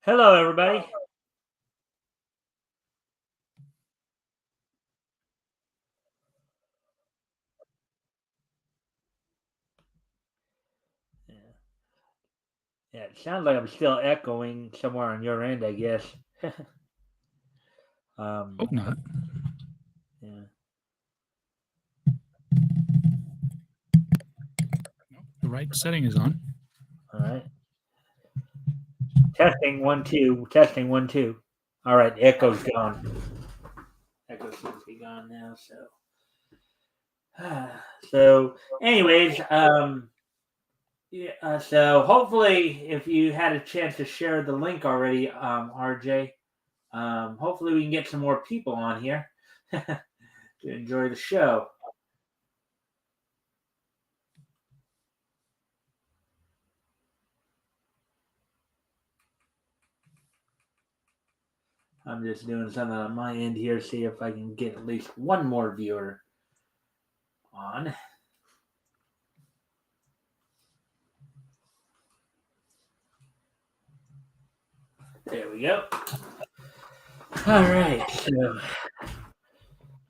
Hello, everybody. Yeah, yeah. It sounds like I'm still echoing somewhere on your end, I guess. um, Hope not. yeah. The right setting is on. All right. Testing 1 2. Testing 1 2. All right. The echo's gone. Echo seems to be gone now. So, anyways, yeah. So hopefully, if you had a chance to share the link already, RJ, hopefully we can get some more people on here to enjoy the show. I'm just doing something on my end here, see if I can get at least one more viewer on. There we go. All right.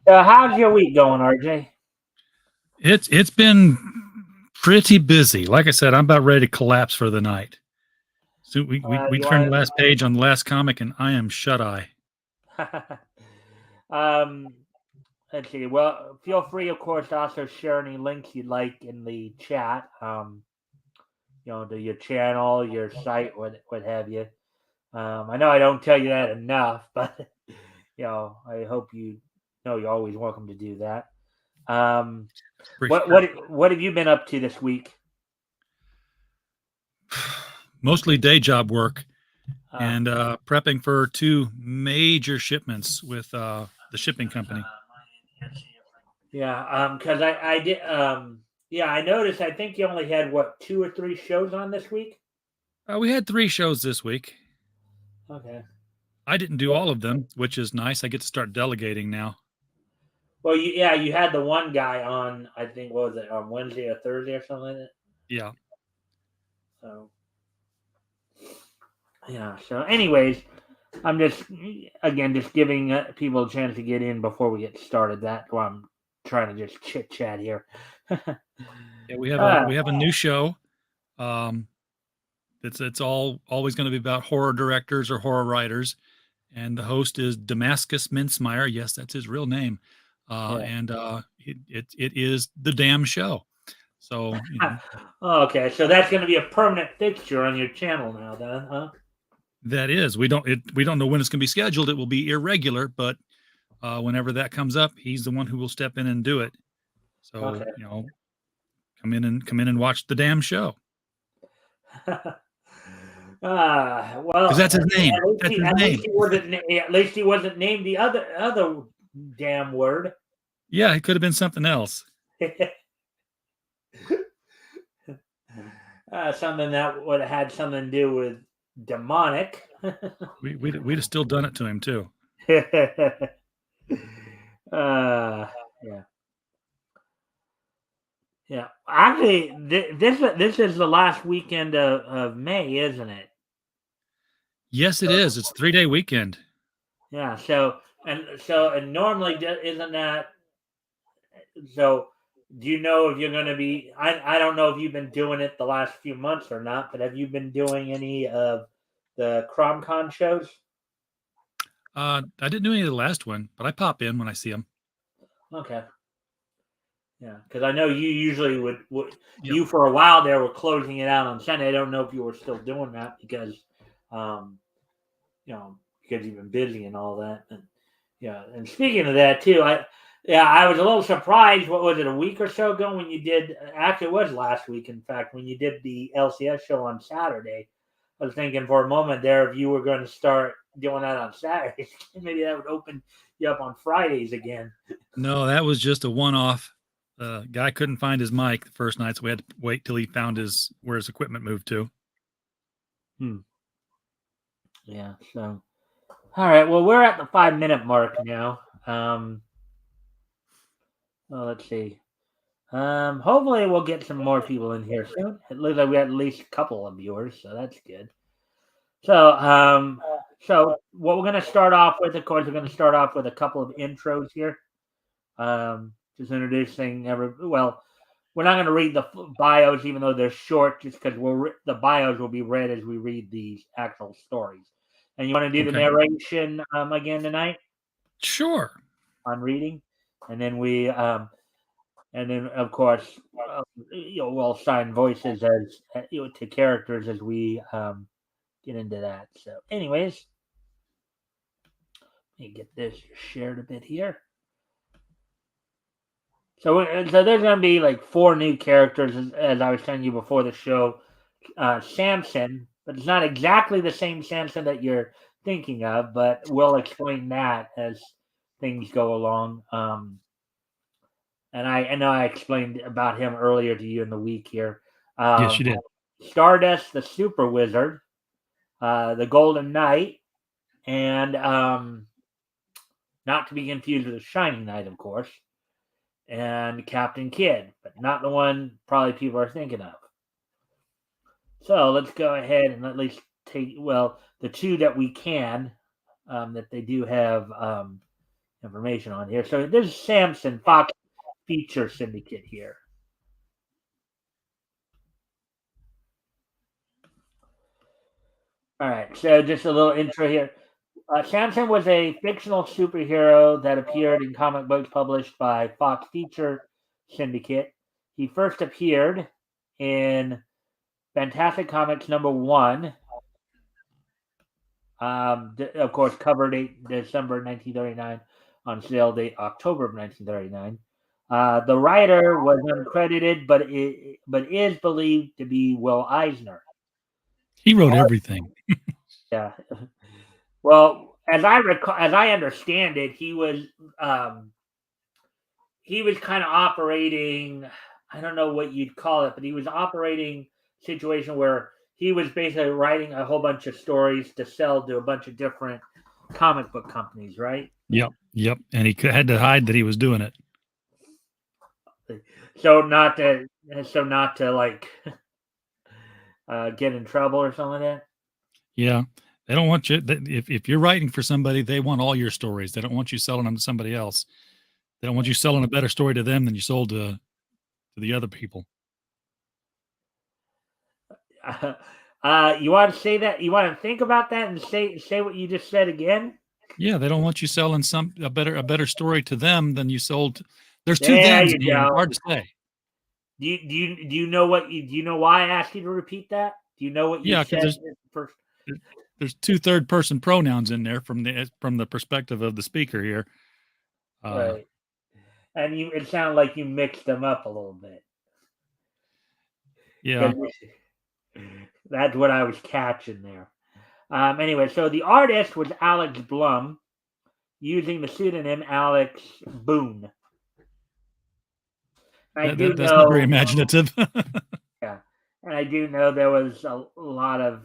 So how's your week going, RJ? It's been pretty busy. Like I said, I'm about ready to collapse for the night. So we You turned the want? last page on the last comic, and I am shut eye. um, let's see. Well, feel free, of course, to also share any links you'd like in the chat. To your channel, your site, what have you. I know I don't tell you that enough, but I hope you know you're always welcome to do that. Appreciate What have you been up to this week? Mostly day job work Uh, and prepping for two major shipments with the shipping company. yeah, because I did yeah, I noticed. I think you only had what, 2 or 3 shows on this week. We had 3 shows this week. Okay. I didn't do all of them, which is nice. I get to start delegating now. Well, you had the one guy on. I think, what was it, on Wednesday or Thursday or something like that. Yeah. So yeah. So, anyways, I'm just giving people a chance to get in before we get started. That's why I'm trying to just chit chat here. Yeah, uh, we have a new show. Um, it's all always going to be about horror directors or horror writers, and the host is Damascus Mincemeyer. Yes, that's his real name, yeah. and it is the damn show. So Okay, so that's going to be a permanent fixture on your channel now, then, huh? that is we don't know when it's going to be scheduled. It will be irregular, but whenever that comes up, he's the one who will step in and do it. So Okay. come in and watch the damn show because Well, that's his name. That's his name. at least he wasn't named the other damn word. Yeah, it could have been something else. Something that would have had something to do with demonic. We'd have still done it to him too. Yeah, yeah. Actually, this is the last weekend of May, isn't it? Yes, it is. It's a 3-day weekend. Yeah. And normally isn't that so? Do you know if you're going to be? I don't know if you've been doing it the last few months or not, but have you been doing any of the CromCon shows? I didn't do any of the last one, but I pop in when I see them. Okay. Yeah, because I know you usually would Yep. you for a while there were closing it out on Sunday. I don't know if you were still doing that because, um, because you've been busy and all that. And yeah, and speaking of that too, I was a little surprised. What was it, a week or so ago when you did? Actually, it was last week. In fact, when you did the LCS show on Saturday, I was thinking for a moment there if you were going to start doing that on Saturdays, maybe that would open you up on Fridays again. No, that was just a one-off. Guy couldn't find his mic the first night, so we had to wait till he found where his equipment moved to. Yeah. So, all right. Well, we're at the 5 minute mark now. Well, let's see. Hopefully we'll get some more people in here soon. It looks like we had at least a couple of viewers, so that's good. So what we're going to start off with, of course, we're going to start off with a couple of intros here. Just introducing well, we're not going to read the bios, even though they're short, just because the bios will be read as we read these actual stories. And you want to do the narration again tonight? Sure. On reading, and then of course, we'll assign voices as to characters as we get into that. So, anyways, let me get this shared a bit here. So there's going to be like 4 new characters, as I was telling you before the show. Samson, but it's not exactly the same Samson that you're thinking of, but we'll explain that as things go along. And I know I explained about him earlier to you in the week here. Yes, you did. Stardust, the Super Wizard, the Golden Knight, and not to be confused with the Shining Knight, of course, and Captain Kidd, but not the one probably people are thinking of. So let's go ahead and at least take, the 2 that we can, that they do have information on here. So this is Samson, Fox Feature Syndicate here. All right, so just a little intro here. Samson was a fictional superhero that appeared in comic books published by Fox Feature Syndicate. He first appeared in Fantastic Comics #1, of course, cover date December 1939, on sale date October of 1939. The writer was uncredited, but is believed to be Will Eisner. He wrote everything. Yeah. Well, as I understand it, he was kind of operating. I don't know what you'd call it, but he was operating a situation where he was basically writing a whole bunch of stories to sell to a bunch of different comic book companies, right? Yep. And he had to hide that he was doing it. So not to like get in trouble or something like that. Yeah. They don't want you. If you're writing for somebody, they want all your stories. They don't want you selling them to somebody else. They don't want you selling a better story to them than you sold to the other people. You want to say that? You want to think about that and say what you just said again? Yeah, they don't want you selling a better story to them than you sold. There's 2 There thems you in here. go. It's hard to say. Do you know do you know why I asked you to repeat that? Do you know what you said first? There's 2 third-person pronouns in there from the perspective of the speaker here. Right. And it sounded like you mixed them up a little bit. Yeah. That's what I was catching there. Anyway, so the artist was Alex Blum, using the pseudonym Alex Boone. That's not very imaginative. Yeah, and I do know there was a lot of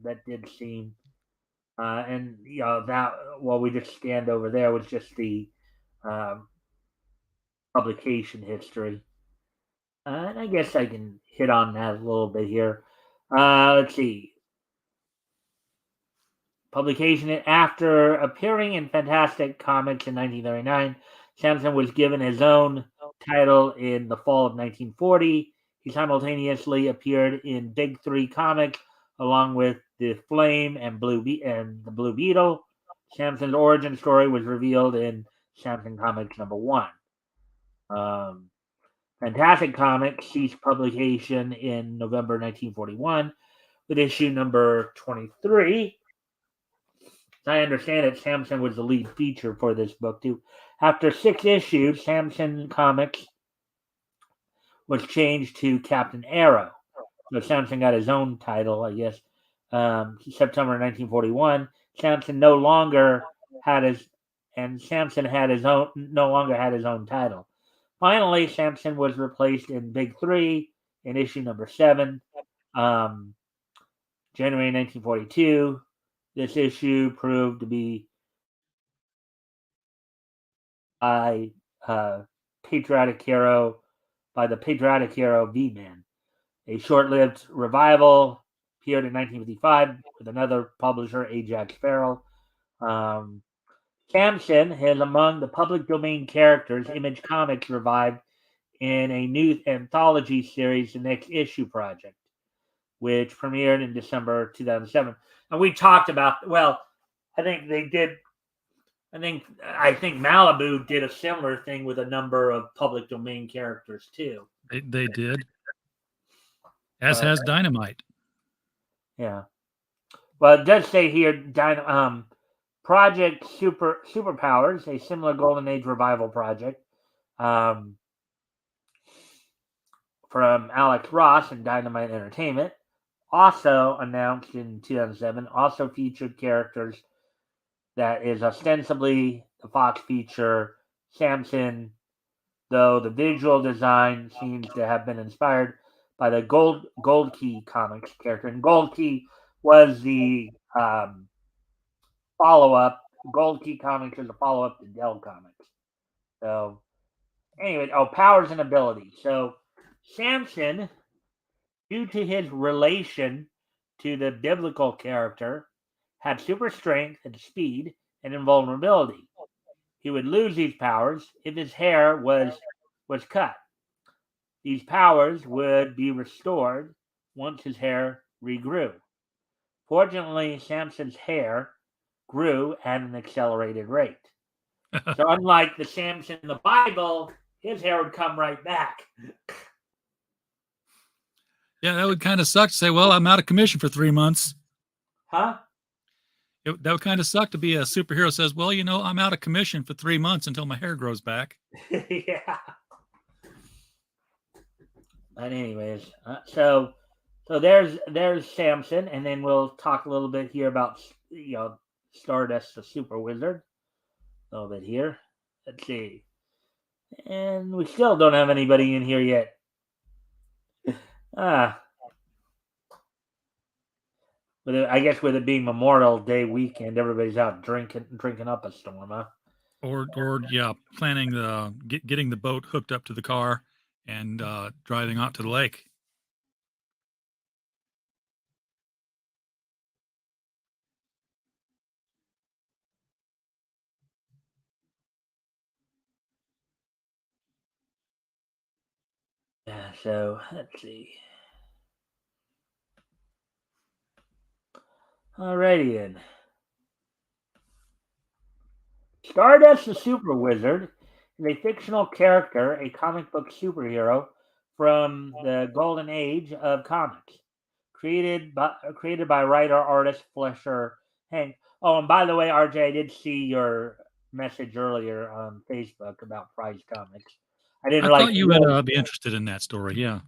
that did seem, and that what we just scanned over there was just the publication history, and I guess I can hit on that a little bit here. Let's see. Publication after appearing in Fantastic Comics in 1939, Samson was given his own title in the fall of 1940. He simultaneously appeared in Big 3 comics along with the Flame and the Blue Beetle. Samson's origin story was revealed in Samson Comics #1. Fantastic Comics ceased publication in November 1941 with issue number 23. I understand it, Samson was the lead feature for this book too. After 6 issues, Samson Comics was changed to Captain Arrow. So Samson got his own title, I guess. September 1941. Samson no longer had his own title. Finally, Samson was replaced in Big 3 in issue number 7, January 1942. This issue proved to be by the patriotic hero V-Man. A short-lived revival appeared in 1955 with another publisher, Ajax Farrell. Um, Samson is among the public domain characters Image Comics revived in a new anthology series, The Next Issue Project, which premiered in December 2007. And we talked about, well, I think they did. I think Malibu did a similar thing with a number of public domain characters too. They did, as But has Dynamite. yeah, well, it does say here, Project Superpowers, a similar Golden Age revival project, um, from Alex Ross and Dynamite Entertainment, also announced in 2007, also featured characters that is ostensibly the Fox feature Samson, though the visual design seems to have been inspired by the Gold Key comics character. And Gold Key was the follow up. Gold Key comics is a follow up to Dell comics. So anyway, powers and abilities. So Samson, due to his relation to the biblical character, had super strength and speed and invulnerability. He would lose these powers if his hair was cut. These powers would be restored once his hair regrew. Fortunately, Samson's hair grew at an accelerated rate. So unlike the Samson in the Bible, his hair would come right back. Yeah, that would kind of suck to say, well, I'm out of commission for 3 months. Huh? That would kind of suck to be a superhero says, well, I'm out of commission for 3 months until my hair grows back. Yeah. But anyways, so there's Samson, and then we'll talk a little bit here about Stardust, the Super Wizard. A little bit here. Let's see, and we still don't have anybody in here yet. I guess with it being Memorial Day weekend, everybody's out drinking up a storm, huh? Or yeah, planning getting the boat hooked up to the car and driving out to the lake. Yeah, so let's see. Alrighty then. Stardust the Super Wizard is a fictional character, a comic book superhero from the golden age of comics, created by writer artist Fletcher Hank. Oh, and by the way, RJ, I did see your message earlier on Facebook about Prize Comics. I didn't I like thought you would be interested in that story. Yeah.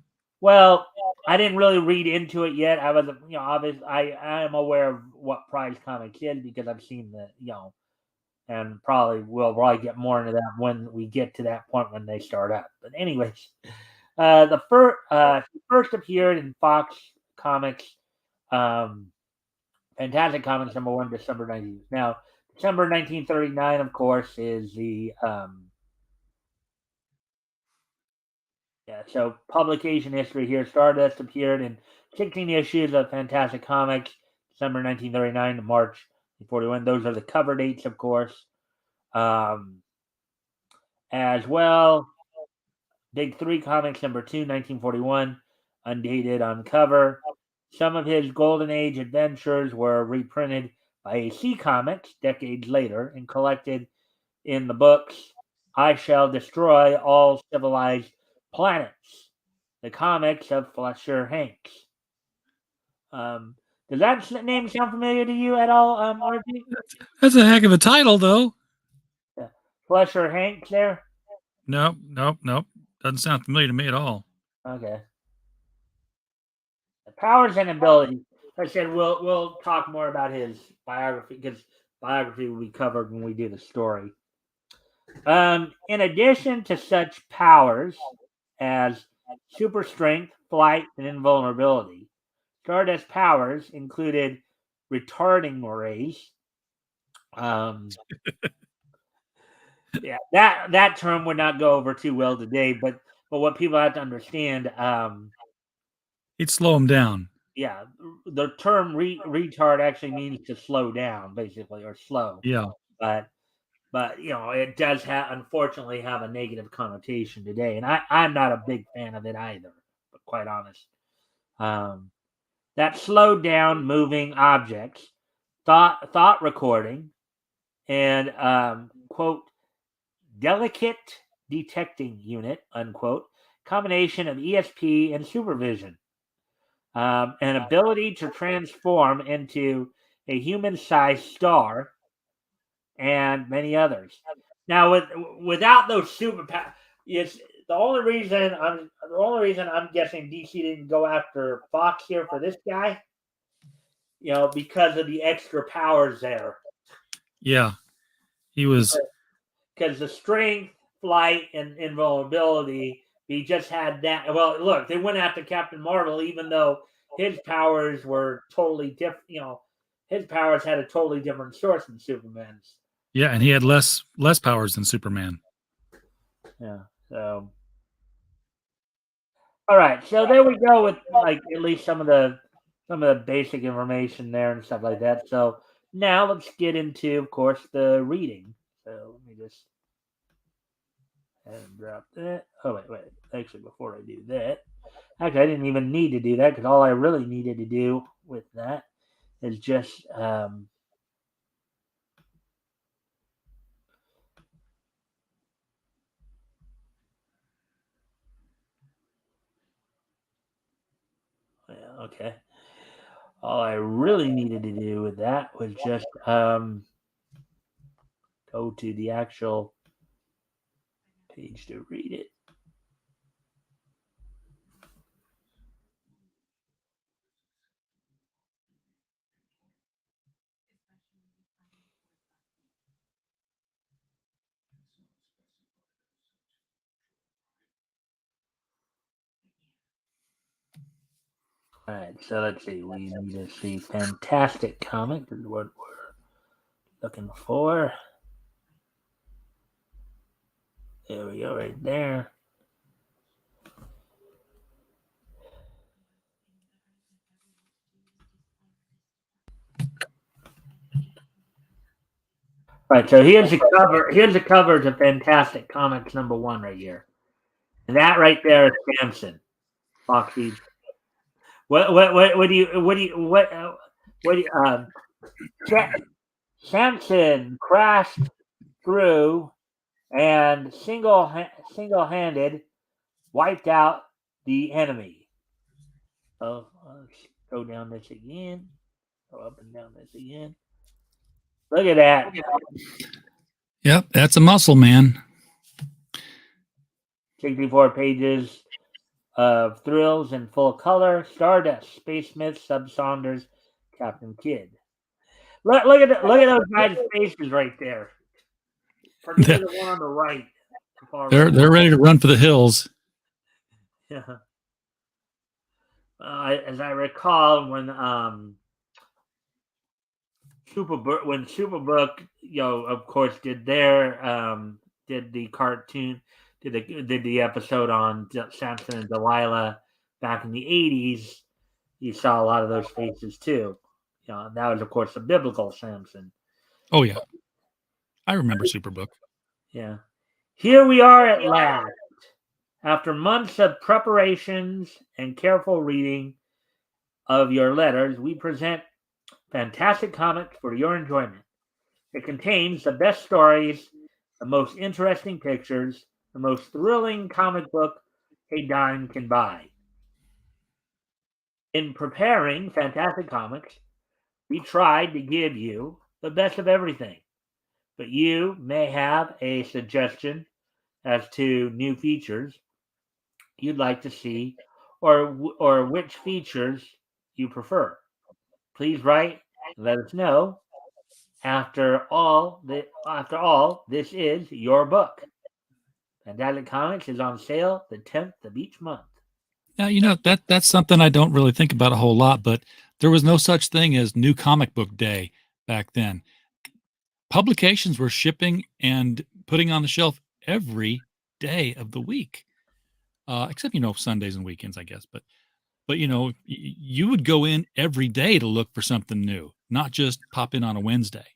Well, I didn't really read into it yet. I was, obviously, I am aware of what Prize Comics is because I've seen the, and we'll probably get more into that when we get to that point when they start up. But anyways, he first appeared in Fox Comics, Fantastic Comics #1, December 19th. Now, December 1939, of course, is the so publication history here. Stardust appeared in 16 issues of Fantastic Comics, December 1939 to March 1941. Those are the cover dates, of course. As well, Big 3 Comics #2, 1941, undated on cover. Some of his Golden Age adventures were reprinted by AC Comics decades later and collected in the books I Shall Destroy All Civilized Planets, the comics of Fletcher Hanks. Does that name sound familiar to you at all, RG? That's a heck of a title, though. Yeah. Fletcher Hanks there? Nope. Doesn't sound familiar to me at all. Okay. Powers and abilities. Like I said, we'll talk more about his biography because biography will be covered when we do the story. In addition to such powers as super strength, flight, and invulnerability, Stardust powers included retarding rays. Yeah, that term would not go over too well today, but what people have to understand, he'd slow him down. yeah, the term retard actually means to slow down, basically, or slow. Yeah. But it does unfortunately have a negative connotation today, and I'm not a big fan of it either. But quite honest, um, that slowed down moving objects, thought recording, and quote delicate detecting unit unquote combination of ESP and supervision. An ability to transform into a human-sized star, and many others. Now, without those superpowers, it's the only reason I'm guessing DC didn't go after Fox here for this guy, because of the extra powers there. Yeah. He was. Because the strength, flight, and invulnerability, he just had that. Well, look, they went after Captain Marvel, even though his powers were totally different. His powers had a totally different source than Superman's. Yeah, and he had less powers than Superman. Yeah. So, all right. So there we go with like at least some of the basic information there and stuff like that. So now let's get into, of course, the reading. So let me just drop that. Oh wait. Actually, before I do that, actually I didn't even need to do that because all I really needed to do with that is just okay. All I really needed to do with that was just go to the actual page to read it. All right, so let's see. We need to see Fantastic Comic is what we're looking for. There we go, right there. Right, so here's the cover. Here's the cover to Fantastic Comics #1 right here, and that right there is Samson. Fox Feature. What do you Samson crashed through and single-handed wiped out the enemy. Oh, let's go down this again. Go up and down this again. Look at that. Yep, that's a muscle man. 64 pages of thrills in full color. Stardust, Space Smith, Sub Saunders, Captain Kidd. Look at those guys' faces right there. Particularly the one on the right. They're ready to run for the hills. Yeah. As I recall, when Superbook, of course, did the cartoon, did the episode on Samson and Delilah back in the 80s, you saw a lot of those faces too. And that was, of course, the biblical Samson. Oh yeah, I remember Superbook. Yeah. Here we are at last. After months of preparations and careful reading of your letters, we present Fantastic Comics for your enjoyment. It contains the best stories, the most interesting pictures, the most thrilling comic book a dime can buy. In preparing Fantastic Comics, we tried to give you the best of everything, but you may have a suggestion as to new features you'd like to see or which features you prefer. Please write and let us know. After all, this is your book. Fantastic Comics is on sale the 10th of each month. Now, that's something I don't really think about a whole lot, but there was no such thing as New Comic Book Day back then. Publications were shipping and putting on the shelf every day of the week, except Sundays and weekends, I guess. But But you would go in every day to look for something new, not just pop in on a Wednesday.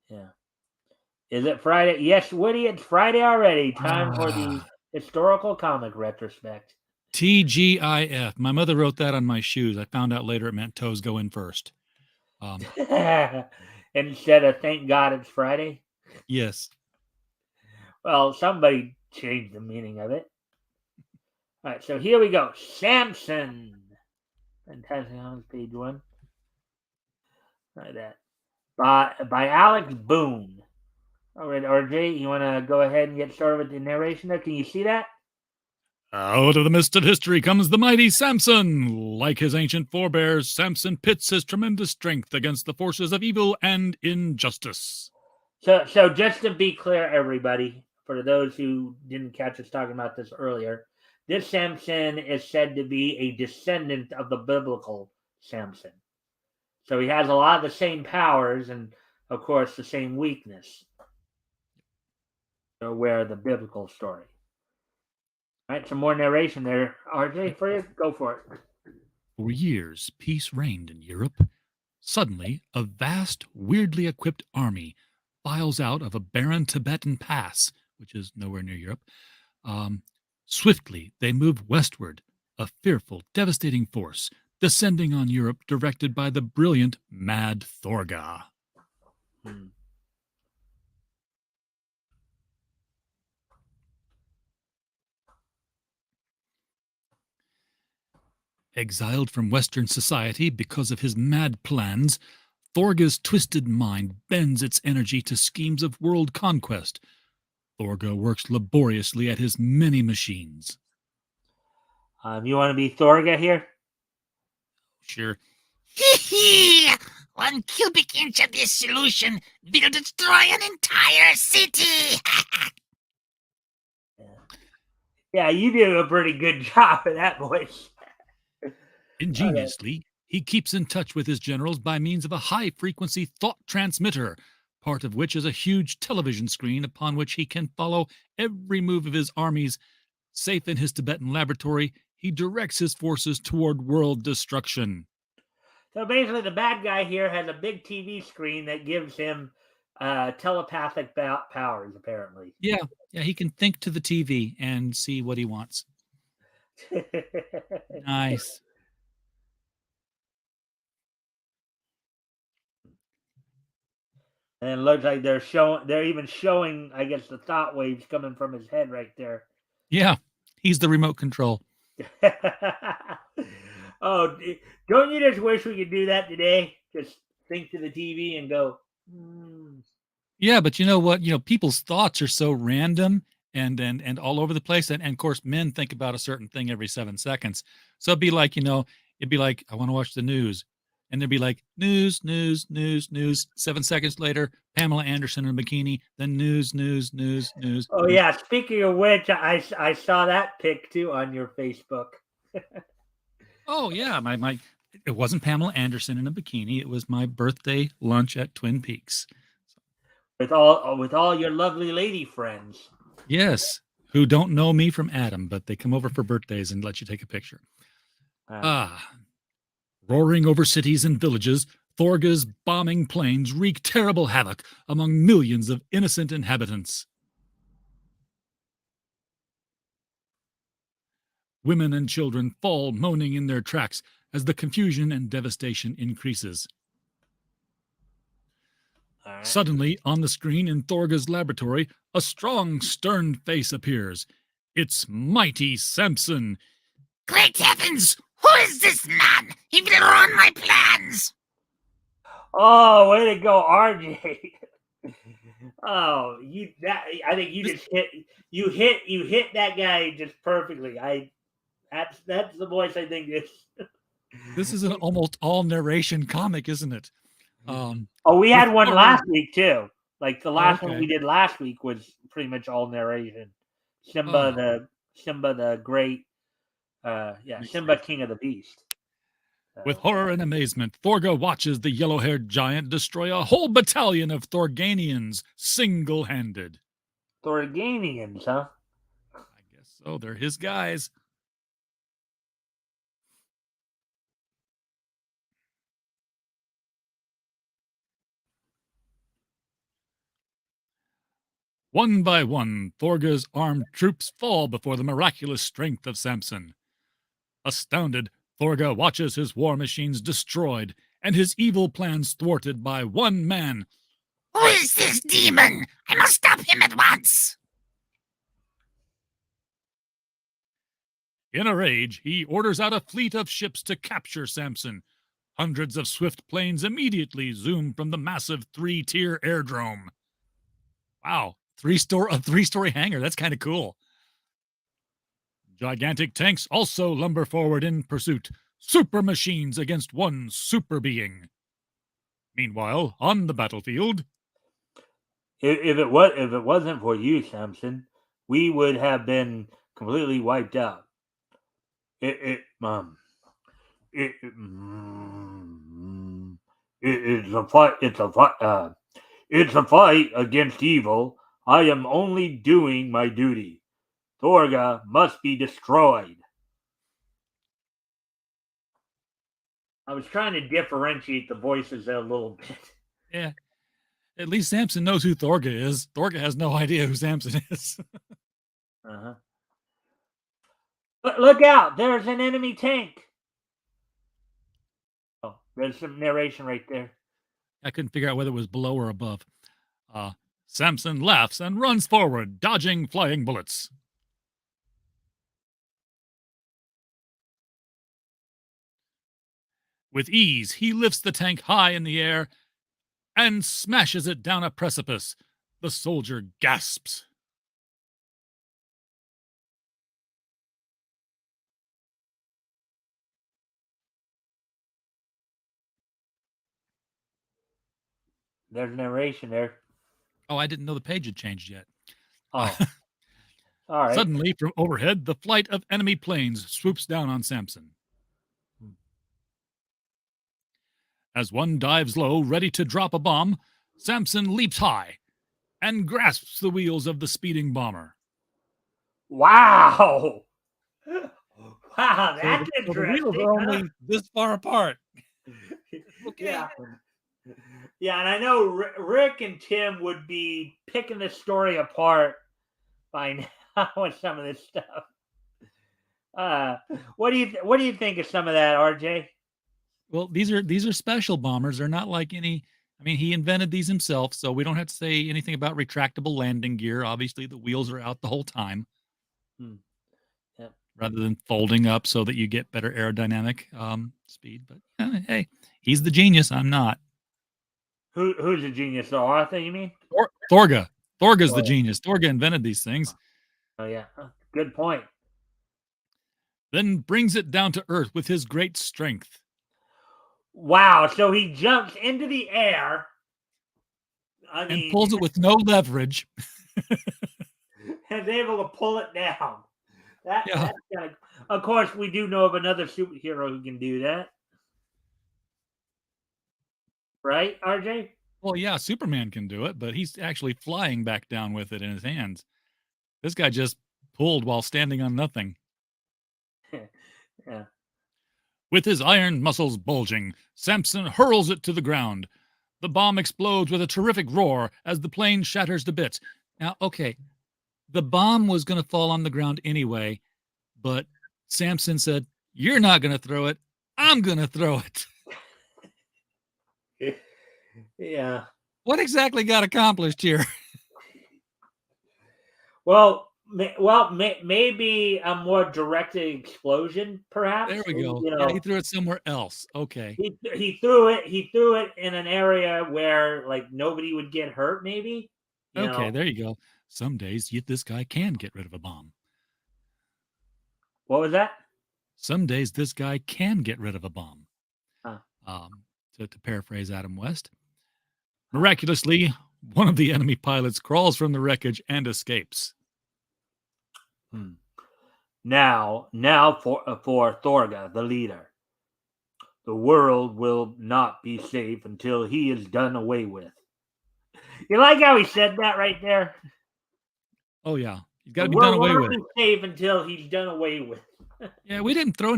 Yeah. Is it Friday? Yes, Woody, it's Friday already. Time for the historical comic retrospect. TGIF. My mother wrote that on my shoes. I found out later it meant toes go in first. Instead of thank God it's Friday. Yes. Well, somebody changed the meaning of it. All right, so here we go. Samson. Fantastic Comics, page 1. Like that. By Alex Boone. All right, RJ, you want to go ahead and get started with the narration there? Can you see that? Out of the mist of history comes the mighty Samson. Like his ancient forebears, Samson pits his tremendous strength against the forces of evil and injustice. So just to be clear, everybody, for those who didn't catch us talking about this earlier, this Samson is said to be a descendant of the biblical Samson. So he has a lot of the same powers and, of course, the same weakness. Where the biblical story. All right, some more narration there. RJ, for you, go for it. For years, peace reigned in Europe. Suddenly, a vast, weirdly equipped army files out of a barren Tibetan pass, which is nowhere near Europe. Swiftly, they move westward, a fearful, devastating force, descending on Europe directed by the brilliant Mad Thorga. Exiled from Western society because of his mad plans, Thorga's twisted mind bends its energy to schemes of world conquest. Thorga works laboriously at his many machines. You want to be Thorga here? Sure. One cubic inch of this solution will destroy an entire city. Yeah, you do a pretty good job of that voice. Ingeniously, he keeps in touch with his generals by means of a high-frequency thought transmitter, part of which is a huge television screen upon which he can follow every move of his armies. Safe in his Tibetan laboratory, he directs his forces toward world destruction. So basically, the bad guy here has a big TV screen that gives him telepathic powers, apparently. Yeah, he can think to the TV and see what he wants. Nice. And it looks like they're even showing, I guess, the thought waves coming from his head right there. Yeah, he's the remote control. Oh, don't you just wish we could do that today? Just think to the TV and go. Yeah, but you know what? People's thoughts are so random and all over the place. And of course, men think about a certain thing every 7 seconds. So it'd be like, I want to watch the news. And there'd be like news, news, news, news. 7 seconds later, Pamela Anderson in a bikini. Then news, news, news, news. Oh news. yeah. Speaking of which, I saw that pic too on your Facebook. Oh yeah, my it wasn't Pamela Anderson in a bikini. It was my birthday lunch at Twin Peaks. With all your lovely lady friends. Yes, who don't know me from Adam, but they come over for birthdays and let you take a picture. Roaring over cities and villages, Thorga's bombing planes wreak terrible havoc among millions of innocent inhabitants. Women and children fall moaning in their tracks as the confusion and devastation increases. Right. Suddenly, on the screen in Thorga's laboratory, a strong, stern face appears. It's mighty Samson. Great heavens! Who is this man? He will ruin my plans. Oh, way to go, RJ! Oh, I think you just hit that guy just perfectly. That's the voice I think is. This is an almost all narration comic, isn't it? We had one last week too. Like the last one we did last week was pretty much all narration. Simba the Great, Simba King of the Beast. With horror and amazement, Thorga watches the yellow-haired giant destroy a whole battalion of Thorganians single-handed. Thorganians, huh? I guess so. They're his guys. One by one, Thorga's armed troops fall before the miraculous strength of Samson. Astounded, Thorga watches his war machines destroyed and his evil plans thwarted by one man. Who is this demon? I must stop him at once. In a rage, he orders out a fleet of ships to capture Samson. Hundreds of swift planes immediately zoom from the massive 3-tier airdrome. Wow, a three-story hangar. That's kind of cool. Gigantic tanks also lumber forward in pursuit. Super machines against one super being. Meanwhile, on the battlefield, If it wasn't for you, Samson, we would have been completely wiped out. It's a fight. It's a fight against evil. I am only doing my duty. Thorga must be destroyed. I was trying to differentiate the voices a little bit. yeah, at least Samson knows who Thorga is. Thorga has no idea who Samson is. Uh-huh. But look out! There's an enemy tank. Oh, there's some narration right there. I couldn't figure out whether it was below or above. Samson laughs and runs forward, dodging flying bullets. With ease, he lifts the tank high in the air and smashes it down a precipice. The soldier gasps. There's narration there. Oh, I didn't know the page had changed yet. Oh. All right. Suddenly, from overhead, the flight of enemy planes swoops down on Samson. As one dives low, ready to drop a bomb, Samson leaps high and grasps the wheels of the speeding bomber. Wow! Wow, that's So the interesting. wheels are only this far apart. Okay. Yeah, and I know Rick and Tim would be picking this story apart by now with some of this stuff. What do you think of some of that, RJ? Well, these are special bombers. They're not like any. I mean, he invented these himself, so we don't have to say anything about retractable landing gear. Obviously, the wheels are out the whole time, Yep. rather than folding up so that you get better aerodynamic speed. But hey, he's the genius. I'm not. Who's the genius? The author, you mean? Thorga. Thorga's the genius. Thorga invented these things. Oh yeah, good point. Then brings it down to earth with his great strength. Wow! So he jumps into the air. And pulls it with no leverage. And is able to pull it down. That's kind of. Of course, we do know of another superhero who can do that. Right, RJ? Well, yeah, Superman can do it, but he's actually flying back down with it in his hands. This guy just pulled while standing on nothing. Yeah. With his iron muscles bulging, Samson hurls it to the ground. The bomb explodes with a terrific roar as the plane shatters to bits. Now, okay, the bomb was going to fall on the ground anyway, but Samson said, "You're not going to throw it. I'm going to throw it." Yeah. What exactly got accomplished here? Well, maybe a more directed explosion, perhaps. There we go. You know, Yeah, he threw it somewhere else. Okay. He threw it in an area where like nobody would get hurt. Maybe. Okay, there you go. Some days this guy can get rid of a bomb. What was that? Some days this guy can get rid of a bomb. Huh. To paraphrase Adam West. Miraculously, one of the enemy pilots crawls from the wreckage and escapes. Now for Thorga, the leader. The world will not be safe until he is done away with. You like how he said that right there? Oh yeah, he's got to be done away with. Be safe until he's done away with. Yeah, we didn't throw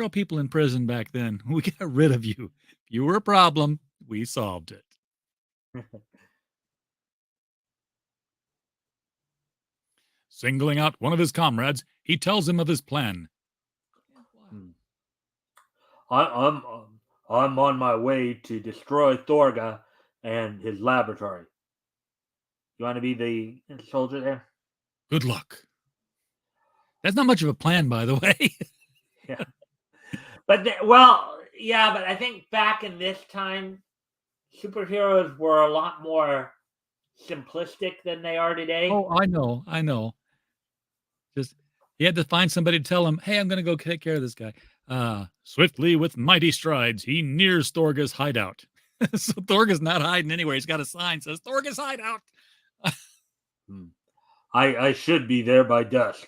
people in prison back then. We got rid of you. If you were a problem, we solved it. Singling out one of his comrades, he tells him of his plan. I'm on my way to destroy Thorga and his laboratory. You want to be the soldier there? Good luck. That's not much of a plan, by the way. Yeah. But but I think back in this time, superheroes were a lot more simplistic than they are today. Oh, I know. Just he had to find somebody to tell him, "Hey, I'm going to go take care of this guy." Swiftly, with mighty strides, he nears Thorga's hideout. So Thorga's not hiding anywhere. He's got a sign that says Thorga's hideout. I should be there by dusk.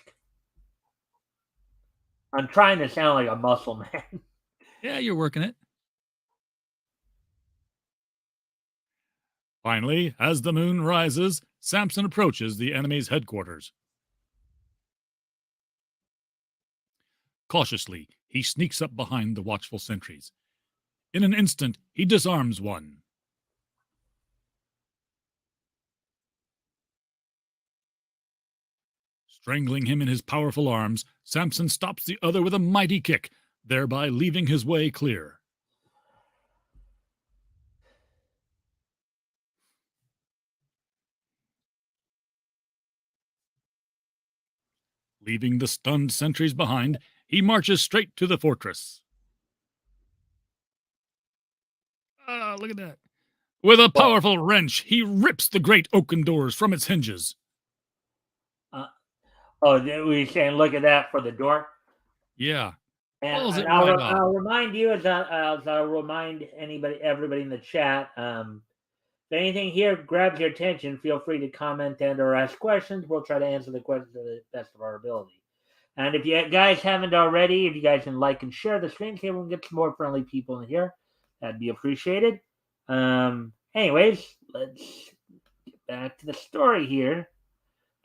I'm trying to sound like a muscle man. Yeah, you're working it. Finally, as the moon rises, Samson approaches the enemy's headquarters. Cautiously, he sneaks up behind the watchful sentries. In an instant, he disarms one. Strangling him in his powerful arms, Samson stops the other with a mighty kick, thereby leaving his way clear. Leaving the stunned sentries behind, he marches straight to the fortress. Look at that. With a powerful wrench, he rips the great oaken doors from its hinges. We saying look at that for the door? Yeah. And I'll remind you, as I'll remind everybody in the chat, if anything here grabs your attention, feel free to comment and or ask questions. We'll try to answer the questions to the best of our ability. And if you guys haven't already, if you guys can like and share the stream, so we can get some more friendly people in here, that'd be appreciated. Anyways, let's get back to the story here.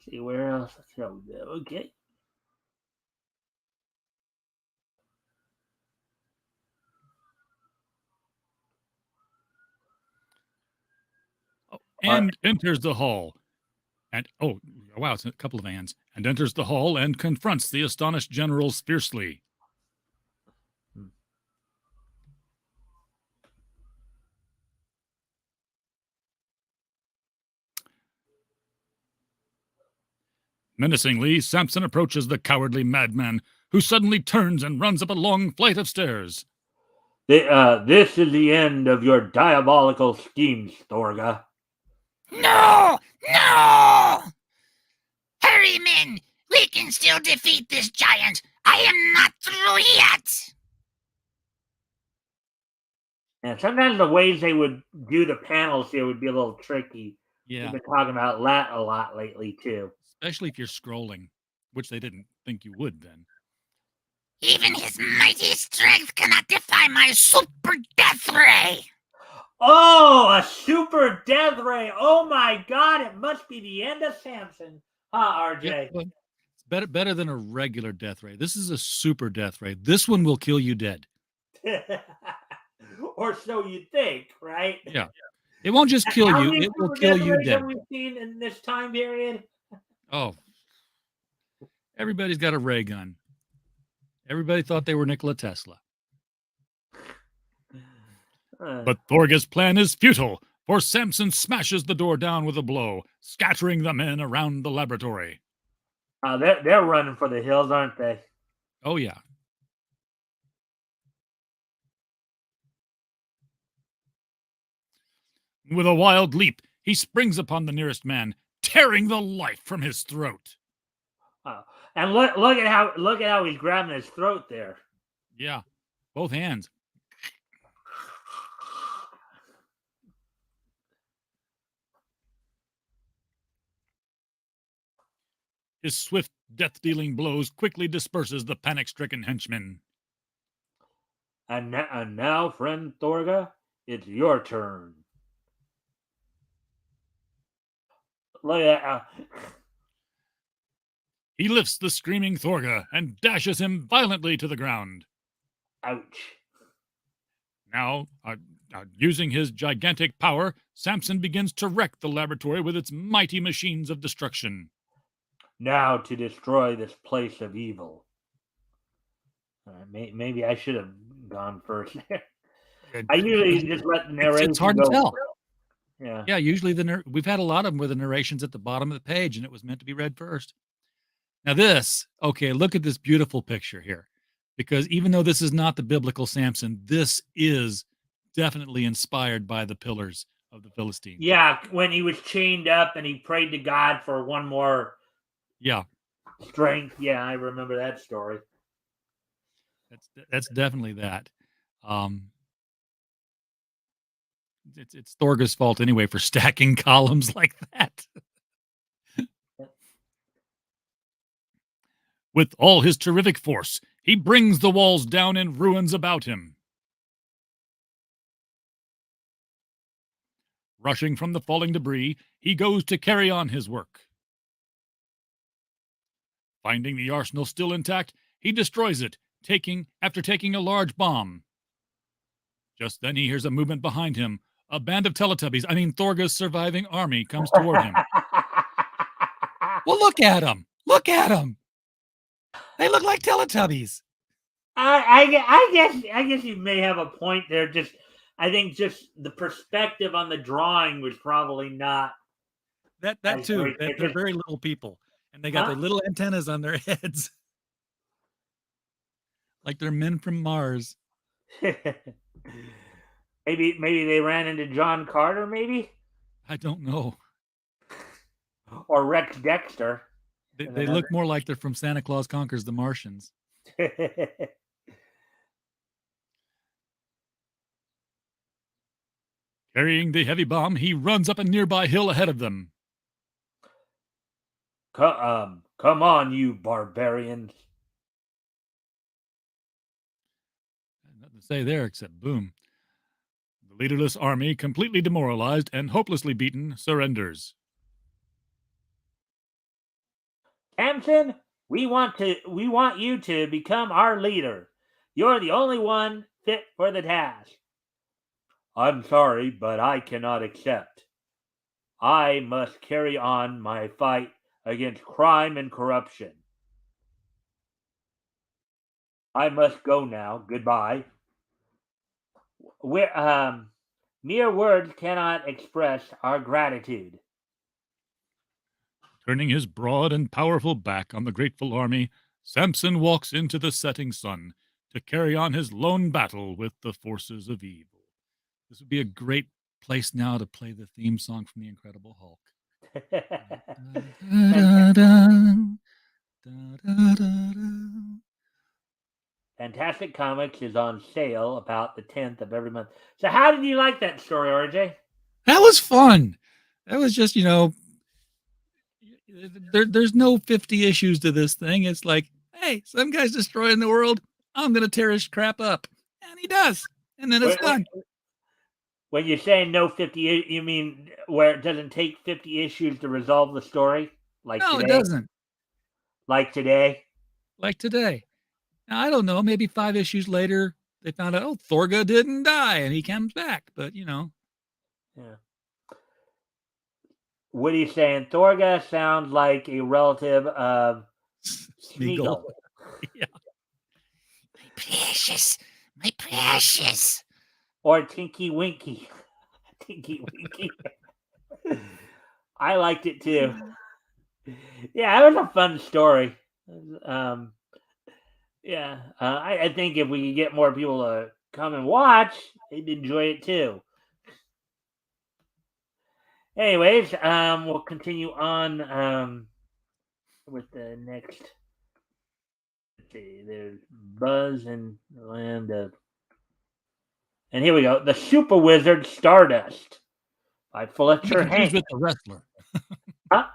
See where else. Okay. And enters the hall. And wow, it's a couple of ands. And enters the hall and confronts the astonished generals fiercely. Menacingly, Samson approaches the cowardly madman, who suddenly turns and runs up a long flight of stairs. This is the end of your diabolical schemes, Thorga. No! No! Hurry, men! We can still defeat this giant! I am not through yet! And sometimes the ways they would do the panels here would be a little tricky. Yeah. We've been talking about that a lot lately, too. Especially if you're scrolling, which they didn't think you would then. Even his mighty strength cannot defy my super death ray! Oh, a super death ray! Oh my God! It must be the end of Samson, huh, RJ? Yeah, well, it's better than a regular death ray. This is a super death ray. This one will kill you dead. Or so you think, right? Yeah. It won't just kill you; it will kill you dead. Have we seen in this time period? Oh, everybody's got a ray gun. Everybody thought they were Nikola Tesla. But Thorga's plan is futile, for Samson smashes the door down with a blow, scattering the men around the laboratory. They're running for the hills, aren't they? Oh, yeah. With a wild leap, he springs upon the nearest man, tearing the life from his throat. And look at how he's grabbing his throat there. Yeah, both hands. His swift, death-dealing blows quickly disperses the panic-stricken henchmen. And now, friend Thorga, it's your turn. Look at that. He lifts the screaming Thorga and dashes him violently to the ground. Ouch. Now, using his gigantic power, Samson begins to wreck the laboratory with its mighty machines of destruction. now to destroy this place of evil. Maybe I should have gone first there. I usually just let the narration It's hard to go. tell. Yeah. Yeah, usually we've had a lot of them where the narration's at the bottom of the page and it was meant to be read first. Now look at this beautiful picture here. Because even though this is not the biblical Samson, this is definitely inspired by the pillars of the Philistines. Yeah, when he was chained up and he prayed to God for one more strength. Yeah, I remember that story. That's definitely that. It's Thorga's fault anyway for stacking columns like that. With all his terrific force, he brings the walls down in ruins about him. Rushing from the falling debris, he goes to carry on his work. Finding the arsenal still intact, he destroys it, after taking a large bomb. Just then he hears a movement behind him. A band of Thorga's surviving army comes toward him. Well, look at them. Look at them. They look like Teletubbies. I guess you may have a point there. I think just the perspective on the drawing was probably not that too. They're very little people, and they got their little antennas on their heads, like they're men from Mars. Maybe they ran into John Carter. Maybe I don't know. Or Rex Dexter. They look more like they're from Santa Claus Conquers the Martians. Carrying the heavy bomb, he runs up a nearby hill ahead of them. Come on, you barbarians. Nothing to say there except boom. The leaderless army, completely demoralized and hopelessly beaten, surrenders. Samson, we want you to become our leader. You're the only one fit for the task. I'm sorry, but I cannot accept. I must carry on my fight against crime and corruption. I must go now. Goodbye. Mere words cannot express our gratitude. Turning his broad and powerful back on the grateful army, Samson walks into the setting sun to carry on his lone battle with the forces of evil. This would be a great place now to play the theme song from The Incredible Hulk. Fantastic Comics is on sale about the 10th of every month. So how did you like that story, RJ? That was fun. That was just, there's no 50 issues to this thing. It's like, hey, some guy's destroying the world. I'm going to tear his crap up. And he does. And then it's done. When you're saying no 50, you mean where it doesn't take 50 issues to resolve the story? No, it doesn't. Like today? Like today. Now, I don't know. Maybe 5 issues later, they found out, Thorga didn't die, and he comes back. But, Yeah. What are you saying? Thorga sounds like a relative of Smeagol. Yeah. My precious. Or Tinky Winky. Tinky Winky. I liked it too. Yeah, it was a fun story. I think if we could get more people to come and watch, they'd enjoy it too. Anyways, we'll continue on with the next. Let's see, there's Buzz and the Land of. And here we go. The Super Wizard Stardust by Fletcher Hank. With the wrestler. Huh?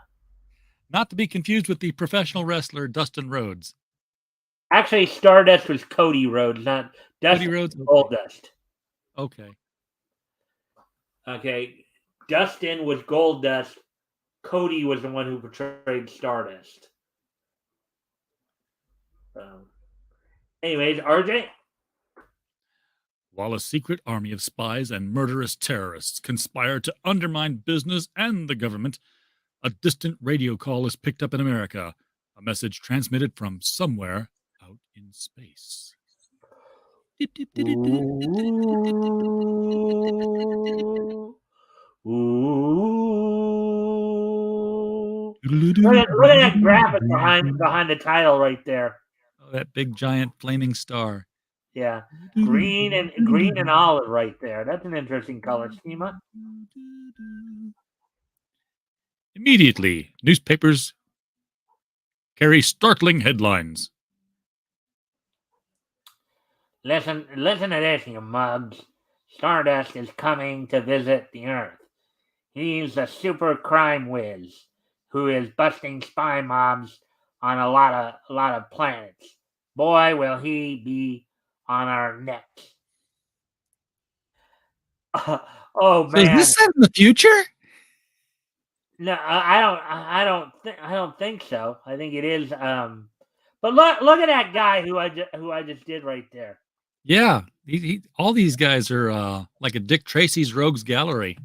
Not to be confused with the professional wrestler Dustin Rhodes. Actually, Stardust was Cody Rhodes, not Dustin Rhodes. Goldust. Okay. Dustin was Goldust. Cody was the one who portrayed Stardust. Anyways, RJ? While a secret army of spies and murderous terrorists conspire to undermine business and the government, A distant radio call is picked up in America. A message transmitted from somewhere out in space. Ooh. Look at that graphic behind the title right there. Oh, that big giant flaming star. Yeah, green and olive right there. That's an interesting color schema. Immediately, newspapers carry startling headlines. Listen to this, you mugs. Stardust is coming to visit the Earth. He's a super crime whiz who is busting spy mobs on a lot of planets. Boy, will he be on our necks. Oh So is man, this set in the future? no, I don't think so. I think it is. But look at that guy who I just did right there. Yeah, all these guys are like a Dick Tracy's Rogues Gallery.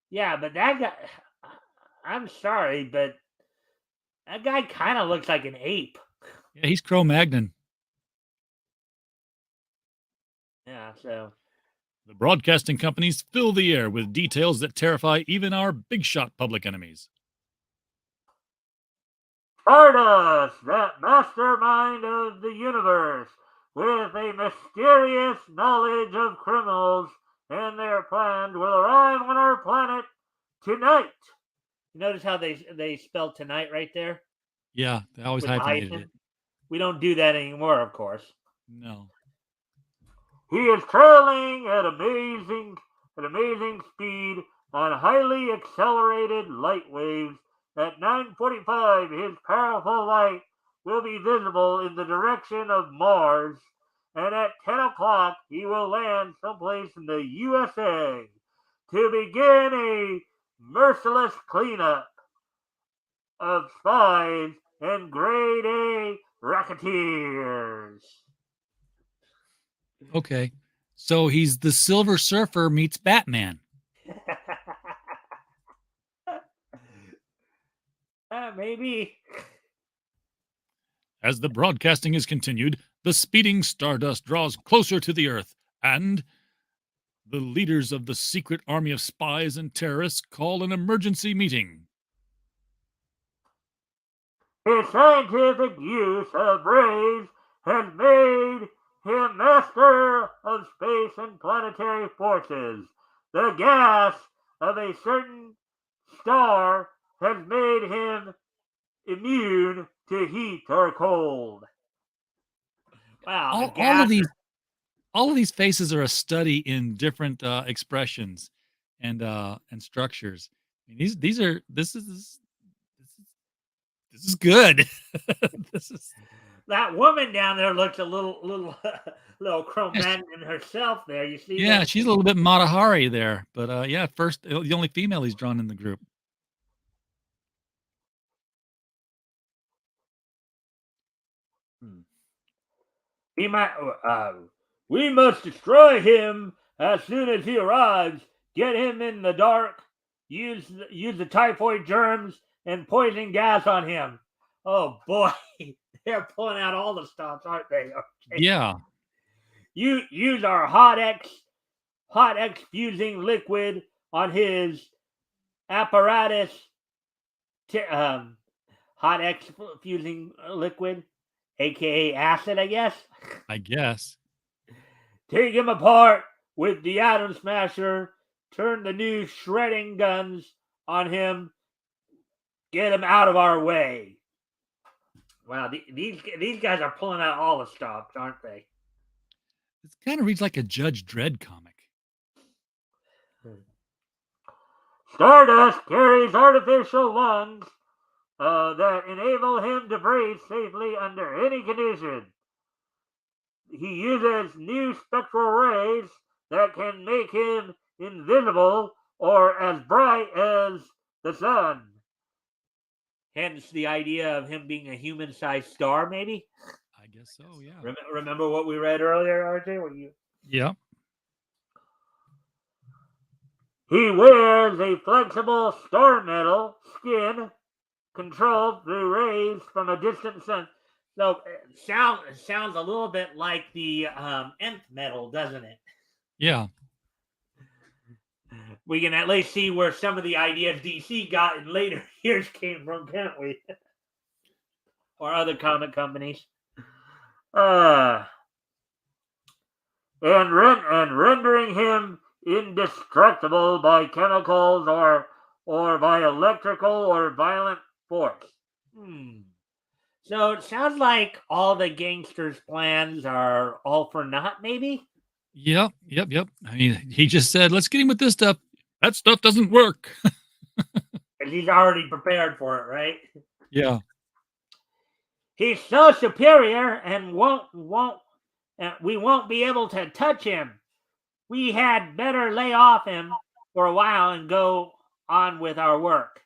Yeah, but that guy. I'm sorry, but that guy kind of looks like an ape. Yeah, he's Cro-Magnon. Yeah, so. The broadcasting companies fill the air with details that terrify even our big shot public enemies. Stardust, that mastermind of the universe, with a mysterious knowledge of criminals and their plans, will arrive on our planet tonight. You notice how they spelled tonight right there? Yeah, they always With hyphenated hyphen? it. We don't do that anymore, of course. No. He is traveling at amazing speed on highly accelerated light waves. At 9:45, his powerful light will be visible in the direction of Mars, and at 10 o'clock, he will land someplace in the USA to begin a merciless cleanup of spies and grade A racketeers. Okay. So he's the Silver Surfer meets Batman. Maybe. As the broadcasting is continued, the speeding Stardust draws closer to the Earth, and the leaders of the secret army of spies and terrorists call an emergency meeting. His scientific use of rays has made him master of space and planetary forces. The gas of a certain star has made him immune to heat or cold. Wow, all of these faces are a study in different expressions and structures. I mean, this is good. This is that woman down there looks a little Cro-Magnon herself there. You see? Yeah, that? she's a little bit Mata Hari there, but yeah, first the only female he's drawn in the group. We must destroy him as soon as he arrives. Get him in the dark. Use the typhoid germs and poison gas on him. Oh boy, they're pulling out all the stops, aren't they? Okay. Yeah. Use our hot X fusing liquid on his apparatus. Hot X fusing liquid, aka acid, I guess. I guess. Take him apart with the atom smasher. Turn the new shredding guns on him. Get him out of our way. Wow, these guys are pulling out all the stops, aren't they? It kind of reads like a Judge Dredd comic. Stardust carries artificial lungs that enable him to breathe safely under any condition. He uses new spectral rays that can make him invisible or as bright as the sun. Hence the idea of him being a human-sized star, maybe? I guess so, yeah. Remember what we read earlier, RJ? Yeah. He wears a flexible star metal skin controlled through rays from a distant sun. So it sounds a little bit like the nth metal, doesn't it? Yeah. We can at least see where some of the ideas DC got in later years came from, can't we? Or other comic companies. And rendering him indestructible by chemicals or by electrical or violent force. So it sounds like all the gangsters' plans are all for naught, maybe? Yep. I mean, he just said, let's get him with this stuff. That stuff doesn't work. And he's already prepared for it, right? Yeah. He's so superior and we won't be able to touch him. We had better lay off him for a while and go on with our work.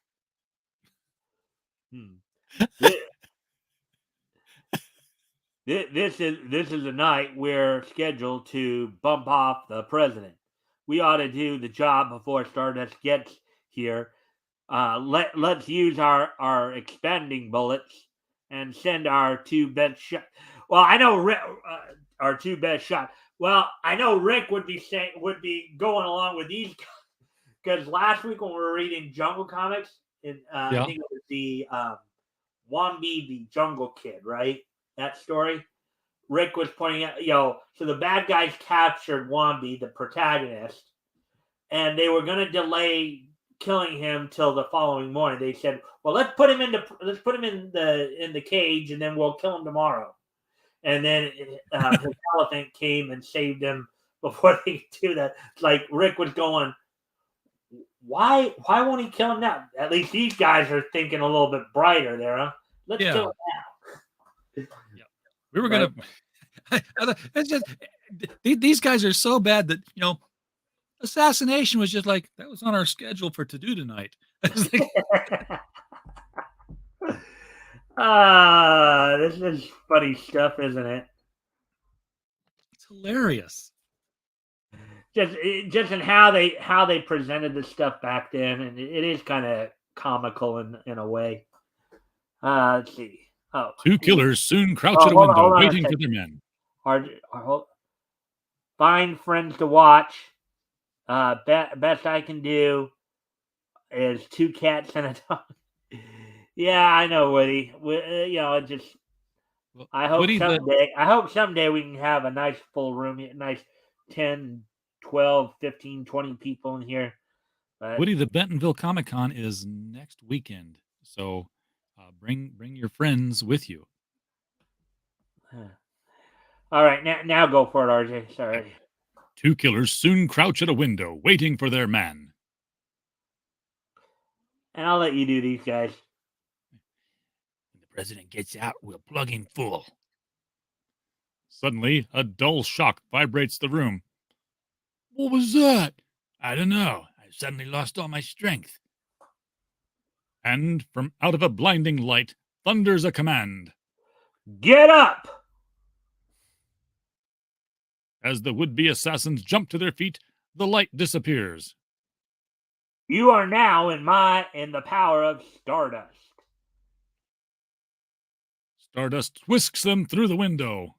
This is a night we're scheduled to bump off the president. We ought to do the job before Stardust gets here. Let's use our expanding bullets and send our two best shot. Well, I know our two best shot. Well, I know Rick would be going along with these because last week when we were reading Jungle Comics, I think it was the Wombi the Jungle Kid, right? That story. Rick was pointing out, so the bad guys captured Wombi, the protagonist, and they were going to delay killing him till the following morning. They said, "Well, let's put him in the cage, and then we'll kill him tomorrow." And then his elephant came and saved him before they could do that. It's like Rick was going, "Why won't he kill him now?" At least these guys are thinking a little bit brighter there, huh? Let's kill him now. We were gonna. It's just these guys are so bad that assassination was just like that was on our schedule for to do tonight. This is funny stuff, isn't it? It's hilarious. Just in how they presented the stuff back then, and it is kind of comical in a way. Let's see. Oh, two killers soon crouch at a window waiting for their men. Find friends to watch. Best I can do is two cats and a dog. Yeah, I know, Woody. I hope someday we can have a nice full room, nice 10, 12, 15, 20 people in here. But Woody, the Bentonville Comic Con is next weekend, so bring your friends with you. All right, now go for it, RJ. Sorry. Two killers soon crouch at a window, waiting for their man. And I'll let you do these guys. When the president gets out, we'll plug him full. Suddenly, a dull shock vibrates the room. What was that? I don't know. I suddenly lost all my strength. And from out of a blinding light, thunders a command. Get up! As the would-be assassins jump to their feet, the light disappears. You are now in the power of Stardust. Stardust whisks them through the window.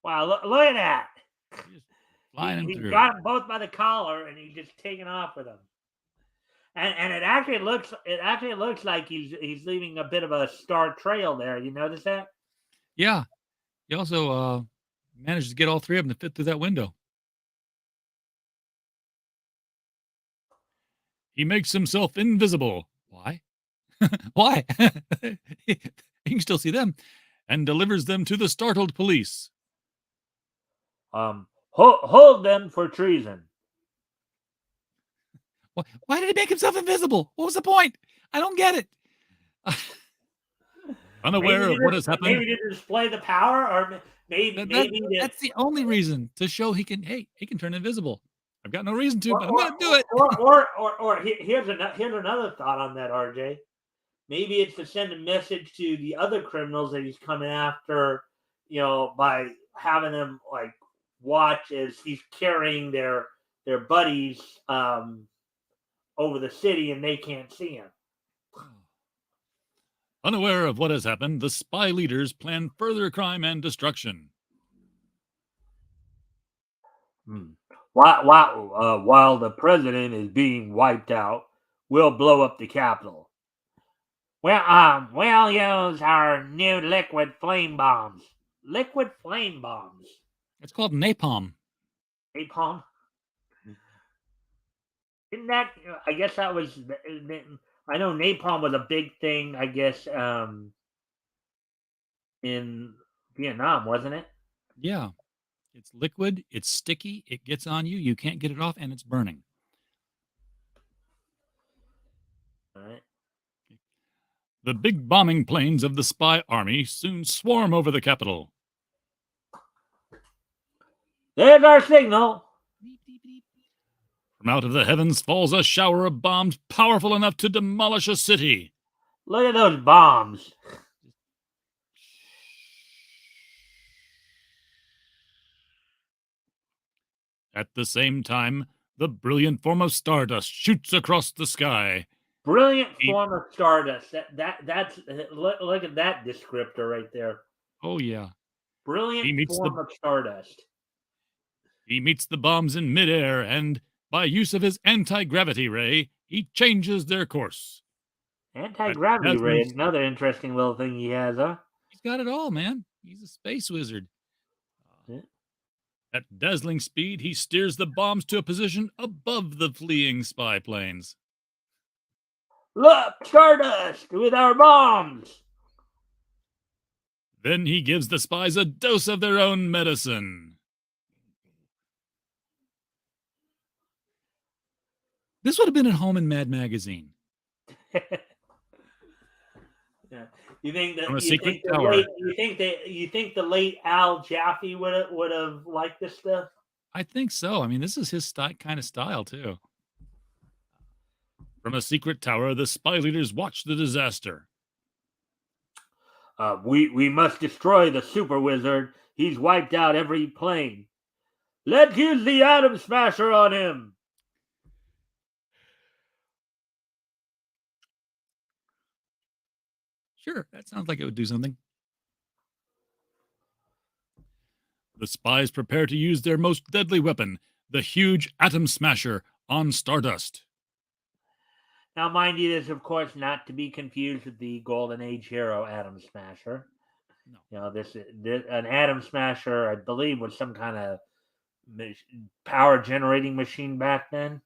Wow, look at that. He got them both by the collar, and he's just taking off with them. And it actually looks like he's leaving a bit of a star trail there. You notice that? Yeah. He also managed to get all three of them to fit through that window. He makes himself invisible. Why? Why? He can still see them, and delivers them to the startled police. Hold them for treason. Why did he make himself invisible? What was the point? I don't get it. Unaware of what has happened. Maybe to display the power, or maybe that's the only reason, to show he can turn invisible. I've got no reason to, but I'm going to do it. Or here's another thought on that, RJ. Maybe it's to send a message to the other criminals that he's coming after, by having them watch as he's carrying their buddies, over the city and they can't see him. Unaware of what has happened, the spy leaders plan further crime and destruction. While the president is being wiped out, we'll blow up the Capitol. We'll use our new liquid flame bombs. Liquid flame bombs. It's called napalm. Napalm? Isn't that, I guess that was, I know napalm was a big thing, I guess, in Vietnam, wasn't it? Yeah. It's liquid, it's sticky, it gets on you, you can't get it off, and it's burning. All right. The big bombing planes of the spy army soon swarm over the capital. There's our signal. From out of the heavens falls a shower of bombs powerful enough to demolish a city. Look at those bombs. At the same time, the brilliant form of stardust shoots across the sky. Brilliant form of stardust. That's look at that descriptor right there. Oh yeah. Brilliant form of stardust. He meets the bombs in midair, and by use of his anti-gravity ray, he changes their course. Anti-gravity ray is another interesting little thing he has, huh? He's got it all, man. He's a space wizard. Yeah. At dazzling speed, he steers the bombs to a position above the fleeing spy planes. Look, stardust with our bombs. Then he gives the spies a dose of their own medicine. This would have been at home in Mad Magazine. Yeah. You think that From a secret tower. You think the late Al Jaffe would have liked this stuff? I think so. I mean, this is his kind of style too. From a secret tower, the spy leaders watch the disaster. We must destroy the super wizard. He's wiped out every plane. Let's use the atom smasher on him. Sure, that sounds like it would do something. The spies prepare to use their most deadly weapon, the huge atom smasher, on Stardust. Now, mind you, this, of course, not to be confused with the Golden Age hero Atom Smasher. No. You know, this an Atom Smasher, I believe, was some kind of power generating machine back then.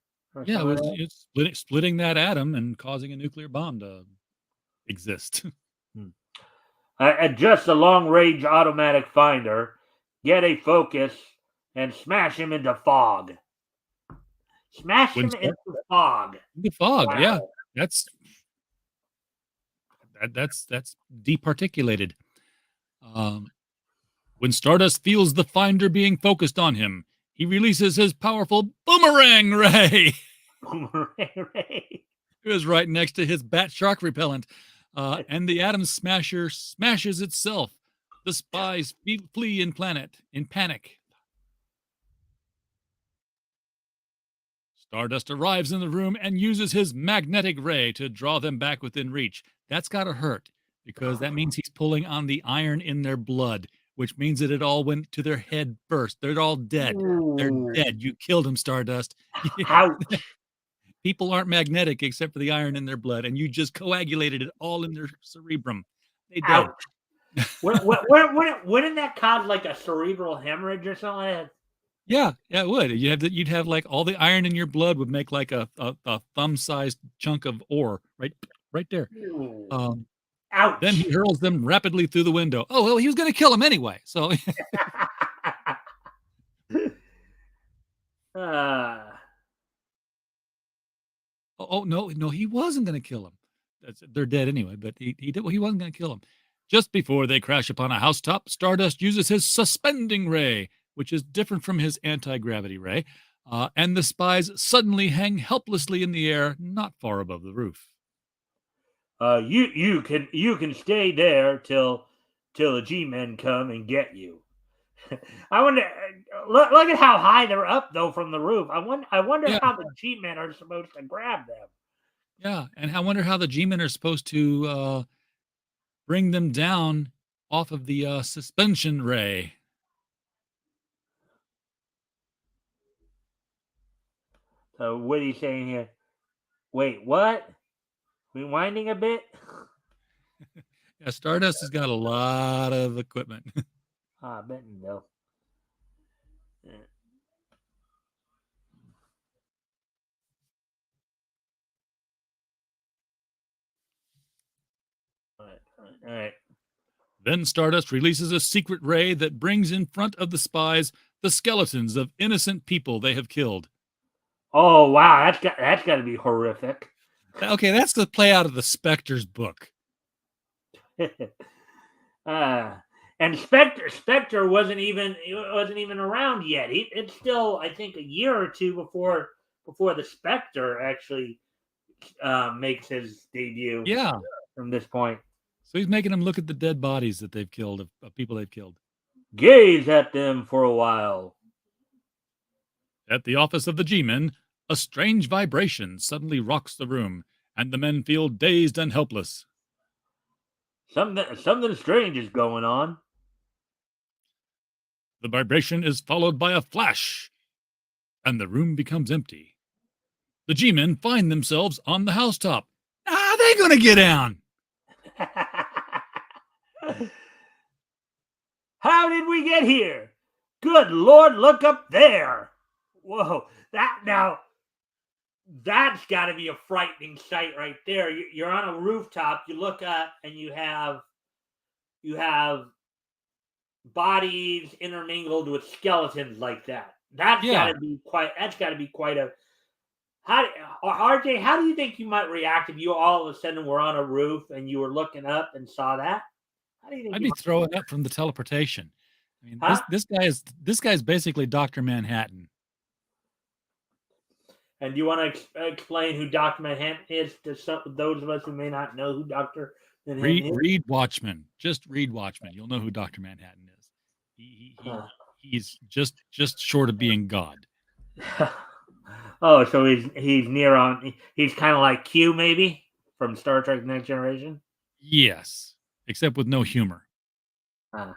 Yeah, it's splitting that atom and causing a nuclear bomb to exist. Adjust the long range automatic finder, get a focus, and smash him into fog. Smash him into fog. The fog, wow. Yeah. That's departiculated. When Stardust feels the finder being focused on him, he releases his powerful boomerang ray. Boomerang ray. It was right next to his bat shark repellent. And the atom smasher smashes itself. The spies flee in panic. Stardust arrives in the room and uses his magnetic ray to draw them back within reach. That's got to hurt, because that means he's pulling on the iron in their blood, which means that it all went to their head first. They're all dead. Ooh. They're dead. You killed him, Stardust. Ouch. People aren't magnetic except for the iron in their blood, and you just coagulated it all in their cerebrum. They died. Wouldn't that cause like a cerebral hemorrhage or something like that? Yeah, it would. You'd have like all the iron in your blood would make like a thumb-sized chunk of ore right there. Ouch. Then he hurls them rapidly through the window. Oh, well, he was going to kill him anyway. So. Oh no, he wasn't going to kill him. They're dead anyway. But he wasn't going to kill him. Just before they crash upon a housetop, Stardust uses his suspending ray, which is different from his anti-gravity ray, and the spies suddenly hang helplessly in the air, not far above the roof. You can stay there till the G-men come and get you. I wonder. Look at how high they're up though from the roof. I wonder Yeah. how the G-men are supposed to grab them. Yeah, and I wonder how the G-men are supposed to bring them down off of the suspension ray. So what are you saying here? Wait, what? Rewinding a bit. Yeah, Stardust has got a lot of equipment. I bet you will. Yeah. All right. Then Stardust releases a secret ray that brings in front of the spies the skeletons of innocent people they have killed. Oh wow, that's got to be horrific. Okay, that's the play out of the Spectre's book. And Spectre wasn't even around yet. It's still, I think, a year or two before the Spectre actually makes his debut. Yeah. From this point, So he's making them look at the dead bodies that they've killed of people they've killed. Gaze at them for a while. At the office of the G-men, a strange vibration suddenly rocks the room, and the men feel dazed and helpless. Something strange is going on. The vibration is followed by a flash, and the room becomes empty. The G-men find themselves on the housetop. How are they going to get down? How did we get here? Good Lord, look up there. Whoa, that's got to be a frightening sight right there. You're on a rooftop, you look up and you have bodies intermingled with skeletons like that. That's got to be quite a RJ, how do you think you might react if you all of a sudden were on a roof and you were looking up and saw that? How do you think I'd be throwing up from the teleportation. I mean, this guy's basically Dr. Manhattan. And do you want to explain who Dr. Manhattan is to those of us who may not know who Dr. Manhattan is? Read Watchmen. Just read Watchmen. You'll know who Dr. Manhattan is. He's just short of being God. Oh, so he's near on. He's kind of like Q, maybe, from Star Trek: Next Generation. Yes, except with no humor. The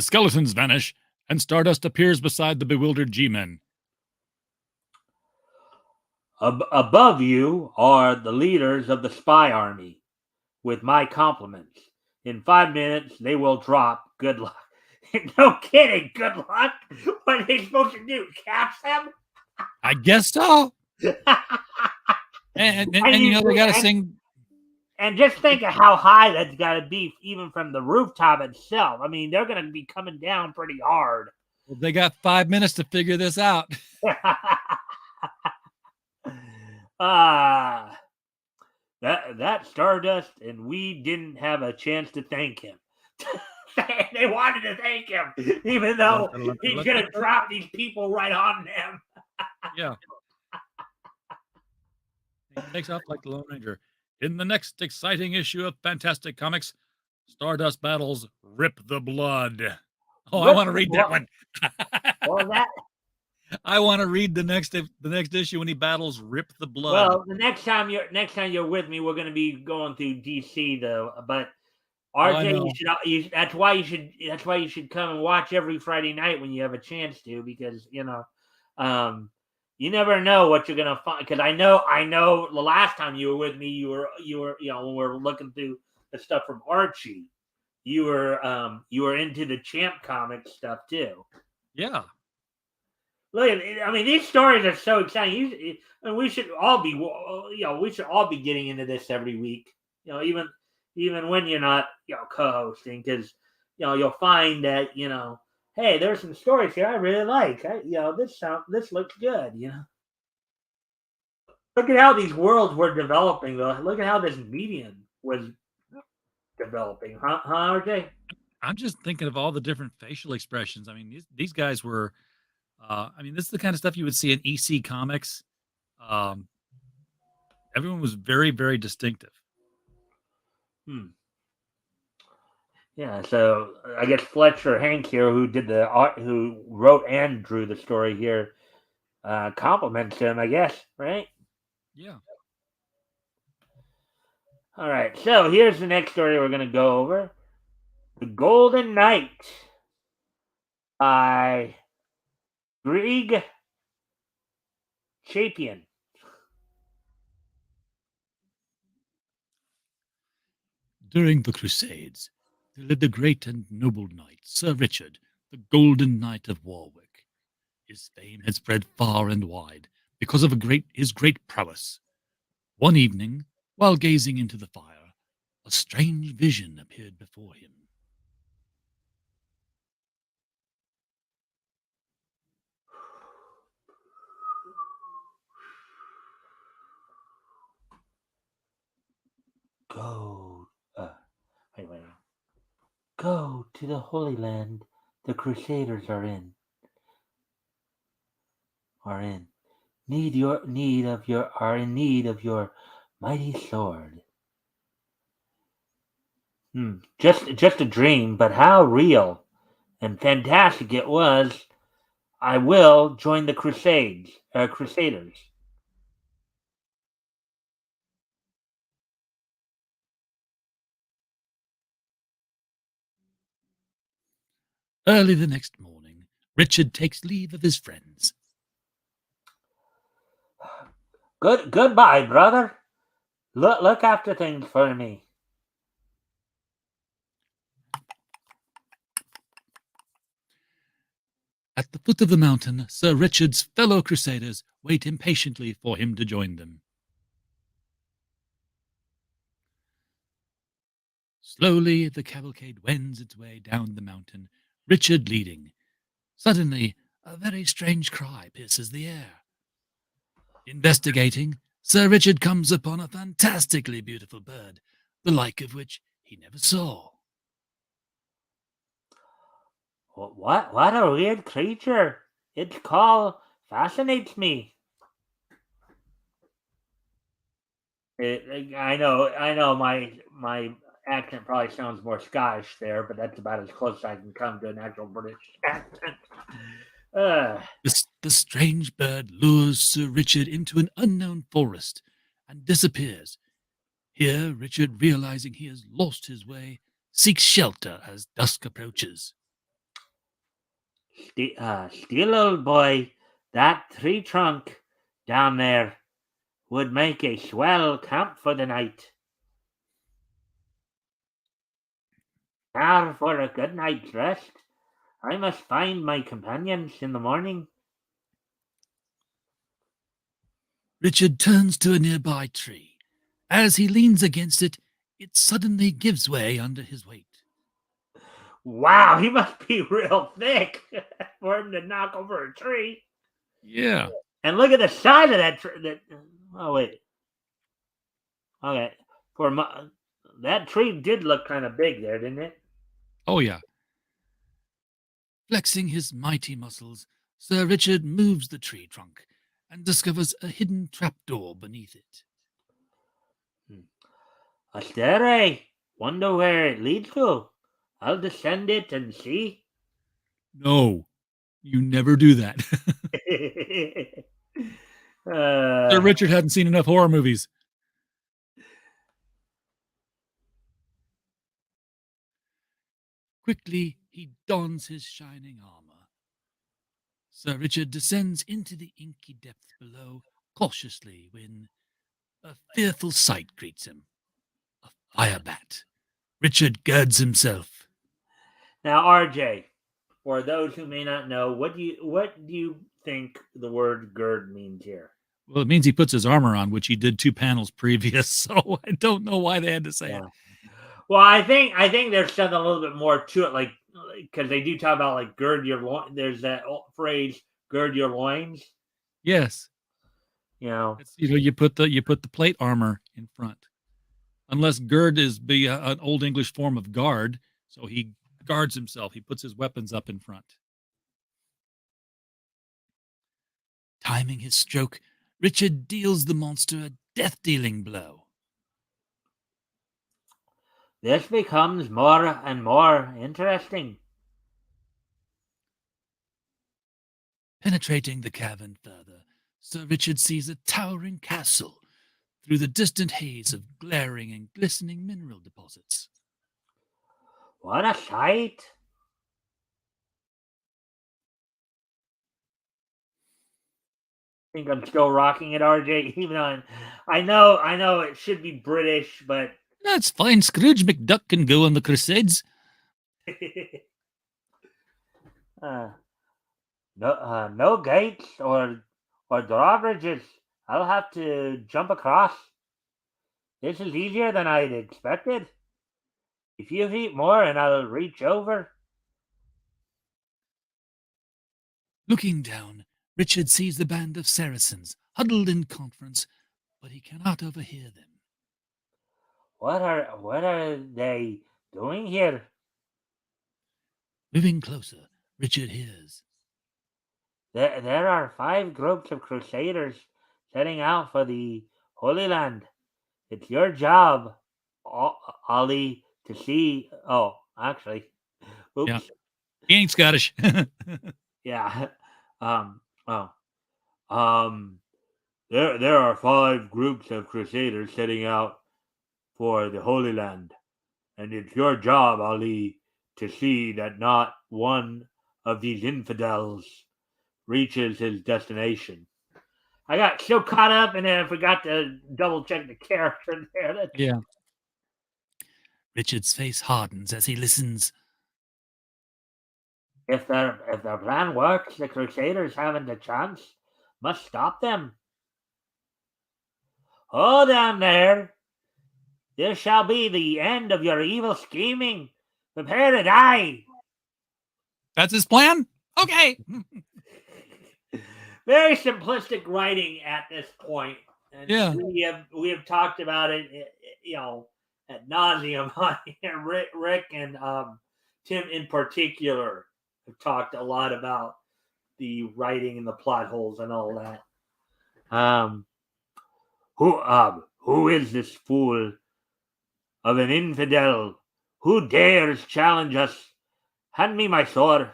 skeletons vanish, and Stardust appears beside the bewildered G-men. Above you are the leaders of the spy army, with my compliments. In 5 minutes, they will drop. Good luck. No kidding. Good luck. What are they supposed to do? Catch them? I guess so. and you know they got to sing. And just think of how high that's got to be, even from the rooftop itself. I mean, they're going to be coming down pretty hard. Well, they got 5 minutes to figure this out. That Stardust, and we didn't have a chance to thank him. They wanted to thank him, even though he's going to drop these people right on them. Yeah. He takes off like the Lone Ranger. In the next exciting issue of Fantastic Comics, Stardust battles Rip the Blood. Oh, I want to read that one. What was that? I want to read the next issue when he battles Rip the Blood. Well, the next time you're with me, we're going to be going through DC though. But RJ, that's why you should come and watch every Friday night when you have a chance to, because you never know what you're going to find. Because I know the last time you were with me, you were when we were looking through the stuff from Archie, you were into the Champ Comics stuff too. Yeah. Look, I mean, these stories are so exciting. We should all be getting into this every week. Even when you're not, co-hosting, because you'll find that hey, there's some stories here I really like. This looks good. Look at how these worlds were developing, though. Look at how this medium was developing, huh, RJ? I'm just thinking of all the different facial expressions. I mean, these guys were. This is the kind of stuff you would see in EC Comics. Everyone was very, very distinctive. Yeah, so I guess Fletcher Hank here, who did the art, who wrote and drew the story here, compliments him, I guess, right? Yeah. All right, so here's the next story we're going to go over: The Golden Knight by Grieg Chapin. During the Crusades, there lived a great and noble knight, Sir Richard, the Golden Knight of Warwick. His fame had spread far and wide because of his great prowess. One evening, while gazing into the fire, a strange vision appeared before him. Go, wait. Go to the Holy Land. The Crusaders are in. Are in are in need of your mighty sword. Just a dream, but how real and fantastic it was. I will join the Crusaders. Early the next morning, Richard takes leave of his friends. Goodbye, brother. Look after things for me. At the foot of the mountain, Sir Richard's fellow Crusaders wait impatiently for him to join them. Slowly the cavalcade wends its way down the mountain, Richard leading. Suddenly, a very strange cry pierces the air. Investigating, Sir Richard comes upon a fantastically beautiful bird, the like of which he never saw. What a weird creature. Its call fascinates me. I know. My accent probably sounds more Scottish there, but that's about as close as I can come to an actual British accent. Uh, The strange bird lures Sir Richard into an unknown forest and disappears. Here, Richard, realizing he has lost his way, seeks shelter as dusk approaches. Still, old boy, that tree trunk down there would make a swell camp for the night. Now for a good night's rest. I must find my companions in the morning. Richard turns to a nearby tree. As he leans against it, it suddenly gives way under his weight. Wow, he must be real thick for him to knock over a tree. Yeah. And look at the size of that tree. Oh wait, okay. That tree did look kind of big there, didn't it? Oh, yeah. Flexing his mighty muscles, Sir Richard moves the tree trunk and discovers a hidden trapdoor beneath it. A stairway. Wonder where it leads to. I'll descend it and see. No, you never do that. Sir uh, Richard hadn't seen enough horror movies. Quickly, he dons his shining armor. Sir Richard descends into the inky depths below cautiously when a fearful sight greets him. A fire bat. Richard girds himself. now, RJ, for those who may not know, what do you think the word "gird" means here? Well, it means he puts his armor on, which he did 2 panels previous, so I don't know why they had to say Yeah. it. Well, I think there's something a little bit more to it, like because they do talk about like gird your loin. There's that phrase "gird your loins." Yes. You know, It's, you put the plate armor in front. Unless gird is an old English form of guard, so he guards himself. He puts his weapons up in front. Timing his stroke, Richard deals the monster a death-dealing blow. This becomes more and more interesting. Penetrating the cavern further, Sir Richard sees a towering castle through the distant haze of glaring and glistening mineral deposits. What a sight! I think I'm still rocking it, RJ. Even though I know it should be British, but That's fine. Scrooge McDuck can go on the Crusades. No gates or drawbridges. I'll have to jump across. This is easier than I'd expected. A few feet more and I'll reach over. Looking down, Richard sees the band of Saracens huddled in conference, but he cannot overhear them. What are they doing here? Moving closer, Richard hears. There are 5 groups of crusaders setting out for the Holy Land. It's your job, Ollie, to see. Oh, actually, oops. Yeah. He ain't Scottish. Yeah. Oh. There are 5 groups of crusaders setting out for the Holy Land, and it's your job, Ali, to see that not one of these infidels reaches his destination. I got so caught up and then I forgot to double check the character there. Yeah. Richard's face hardens as he listens. If their plan works, the Crusaders haven't a chance. Must stop them. Hold on there. This shall be the end of your evil scheming. Prepare to die. That's his plan? Okay. Very simplistic writing at this point. And yeah. We have talked about it, ad nauseum on here. Rick and Tim in particular have talked a lot about the writing and the plot holes and all that. Who is this fool of an infidel? Who dares challenge us? Hand me my sword.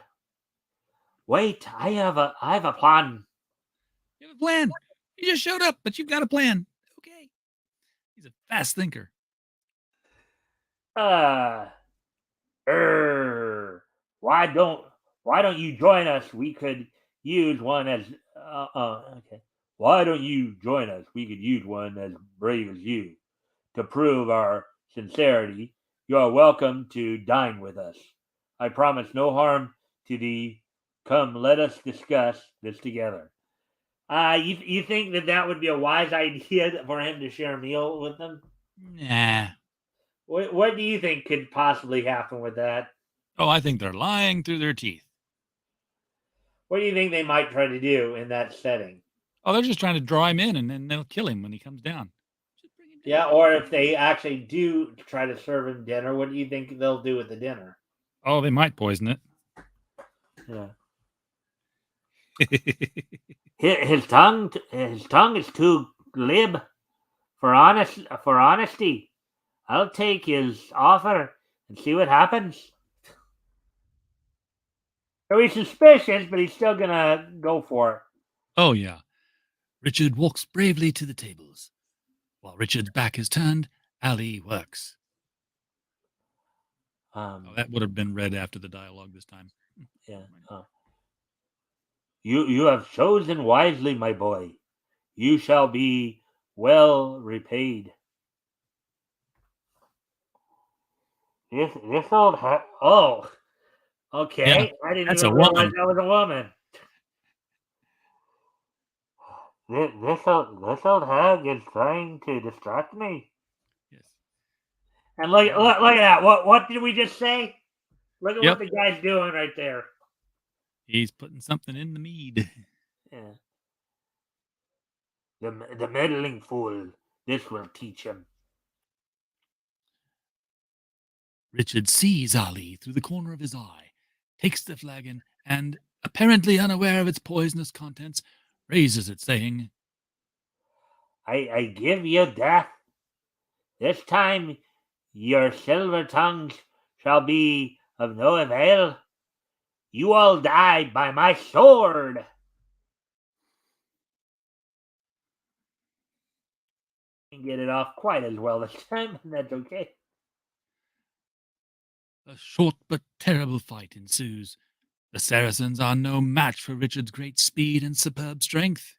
Wait, I have a plan. You have a plan. You just showed up, but you've got a plan. Okay. He's a fast thinker. Why don't you join us? We could use one as okay. Why don't you join us? We could use one as brave as you. To prove our sincerity, you are welcome to dine with us. I promise no harm to thee. Come, let us discuss this together. You think that would be a wise idea for him to share a meal with them? Nah. What do you think could possibly happen with that? Oh, I think they're lying through their teeth. What do you think they might try to do in that setting? Oh, they're just trying to draw him in, and then they'll kill him when he comes down. Yeah, or if they actually do try to serve him dinner, what do you think they'll do with the dinner? Oh, they might poison it. Yeah. his tongue is too glib for honesty. I'll take his offer and see what happens. So he's suspicious, but he's still gonna go for it. Oh yeah. Richard walks bravely to the tables. While Richard's back is turned, Ali works. That would have been read after the dialogue this time. Yeah. You have chosen wisely, my boy. You shall be well repaid. This old oh, okay. Yeah, I didn't that's even a realize woman. that was a woman. This old hag is trying to distract me. Yes. And look at that. What did we just say? Look at Yep. what the guy's doing right there. He's putting something in the mead. Yeah. The meddling fool. This will teach him. Richard sees Ali through the corner of his eye, takes the flagon, and, apparently unaware of its poisonous contents, raises it, saying, I give you death. This time Your silver tongues shall be of no avail. You all died by my sword. Didn't get it off quite as well this time, but that's okay. A short but terrible fight ensues. The Saracens are no match for Richard's great speed and superb strength.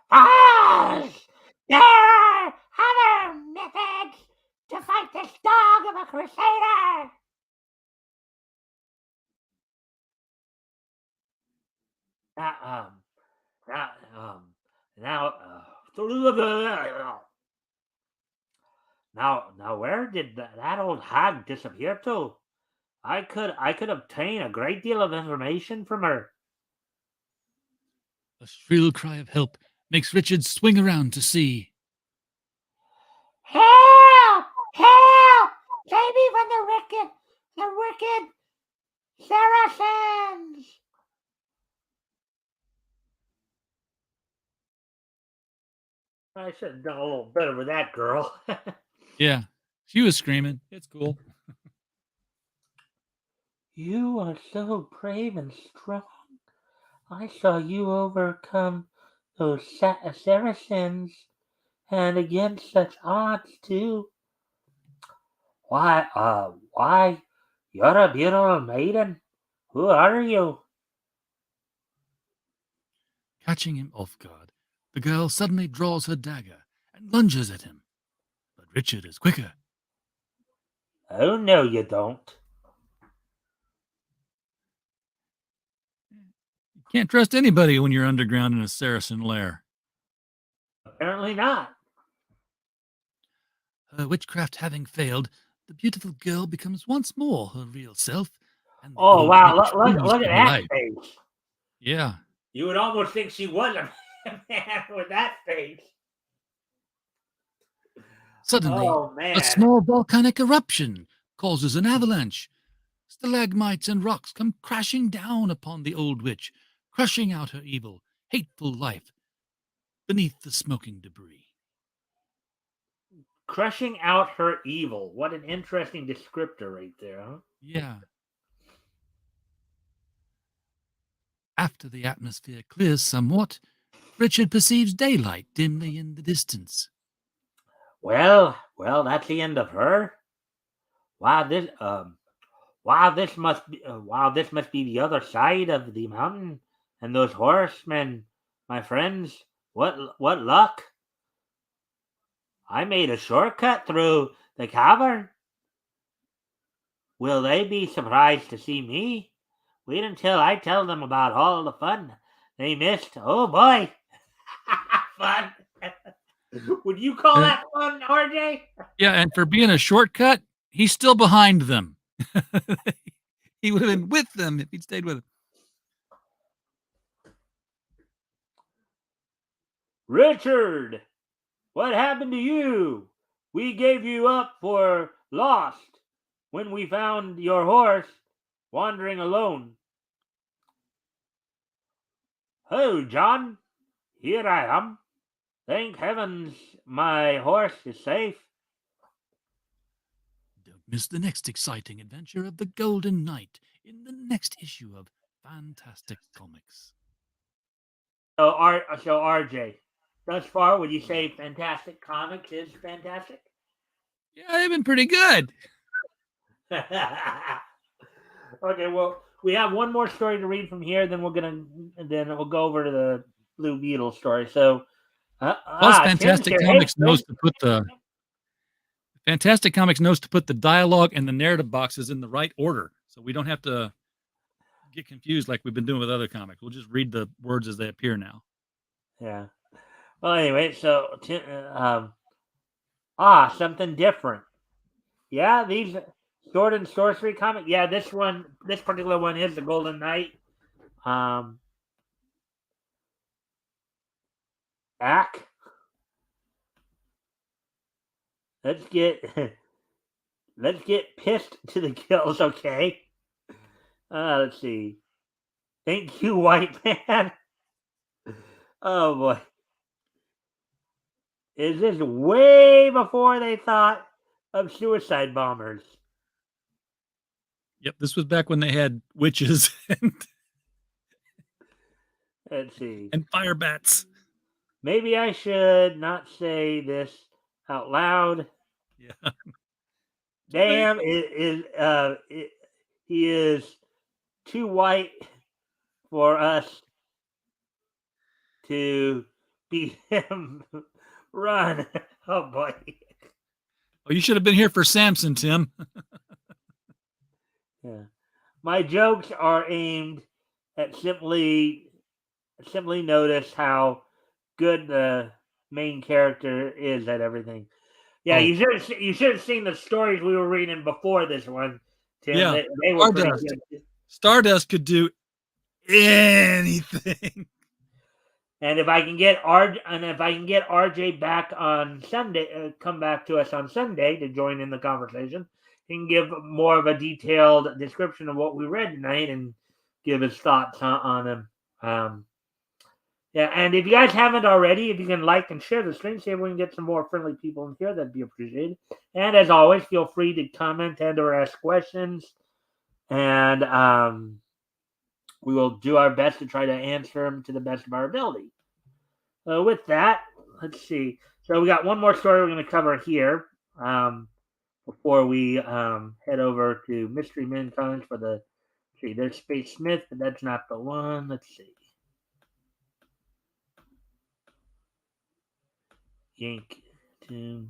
Pause! There are other methods to fight this dog of a crusader! Now, now, now, now, where did that old hag disappear to? I could obtain a great deal of information from her. A shrill cry of help makes Richard swing around to see. Help! Help! Save me from the wicked Saracens! I should have done a little better with that girl. Yeah, she was screaming. It's cool. You are so brave and strong. I saw you overcome those Saracens, and against such odds too. Why, you're a beautiful maiden. Who are you? Catching him off guard, the girl suddenly draws her dagger and lunges at him. But Richard is quicker. Oh, no, you don't. You can't trust anybody when you're underground in a Saracen lair. Apparently not. Her witchcraft having failed, the beautiful girl becomes once more her real self. And the Oh, old wow. witch Look flees at for her that life. face. Yeah. You would almost think she was a man with that face. Suddenly, Oh, man. a small volcanic eruption causes an avalanche. Stalagmites and rocks come crashing down upon the old witch, crushing out her evil, hateful life beneath the smoking debris. Crushing out her evil. What an interesting descriptor right there, huh? Yeah. After the atmosphere clears somewhat, Richard perceives daylight dimly in the distance. Well, that's the end of her. Wow, this must be the other side of the mountain, and those horsemen, my friends. What luck! I made a shortcut through the cavern. Will they be surprised to see me? Wait until I tell them about all the fun they missed. Oh boy, fun! Would you call that fun, RJ? Yeah, and for being a shortcut, he's still behind them. He would have been with them if he'd stayed with them. Richard, what happened to you? We gave you up for lost when we found your horse wandering alone. Oh, John, here I am. Thank heavens my horse is safe. Don't miss the next exciting adventure of the Golden Knight in the next issue of Fantastic Comics. So, RJ, thus far, would you say Fantastic Comics is fantastic? Yeah, they've been pretty good. Okay, well, we have one more story to read from here. Then we'll go over to the Blue Beetle story. So, Fantastic Comics knows to put the dialogue and the narrative boxes in the right order, so we don't have to get confused like we've been doing with other comics. We'll just read the words as they appear now. Yeah. Well, anyway, so something different. Yeah, these sword and sorcery comic. Yeah, this particular one is the Golden Knight. Ack. Let's get pissed to the gills, okay? Let's see. Thank you, white man. Oh boy. Is this way before they thought of suicide bombers. Yep, this was back when they had witches Let's see. and fire bats. Maybe I should not say this out loud. Yeah. Damn, he is too white for us to beat him. Run. Oh boy. Oh, you should have been here for Samson, Tim. Yeah. My jokes are aimed at simply notice how good the main character is at everything. Yeah, Oh. you should have seen the stories we were reading before this one, Tim. Yeah. They were pretty Stardust. good. Stardust could do anything. And if I can get RJ back on Sunday, come back to us on Sunday to join in the conversation, he can give more of a detailed description of what we read tonight and give his thoughts on them. Yeah, and if you guys haven't already, if you can like and share the stream, see if we can get some more friendly people in here, that'd be appreciated. And as always, feel free to comment and or ask questions. And we will do our best to try to answer them to the best of our ability. With that, let's see. So we got one more story we're going to cover here before we head over to Mystery Men College for the. See, there's Space Smith, but that's not the one. Let's see. Yank to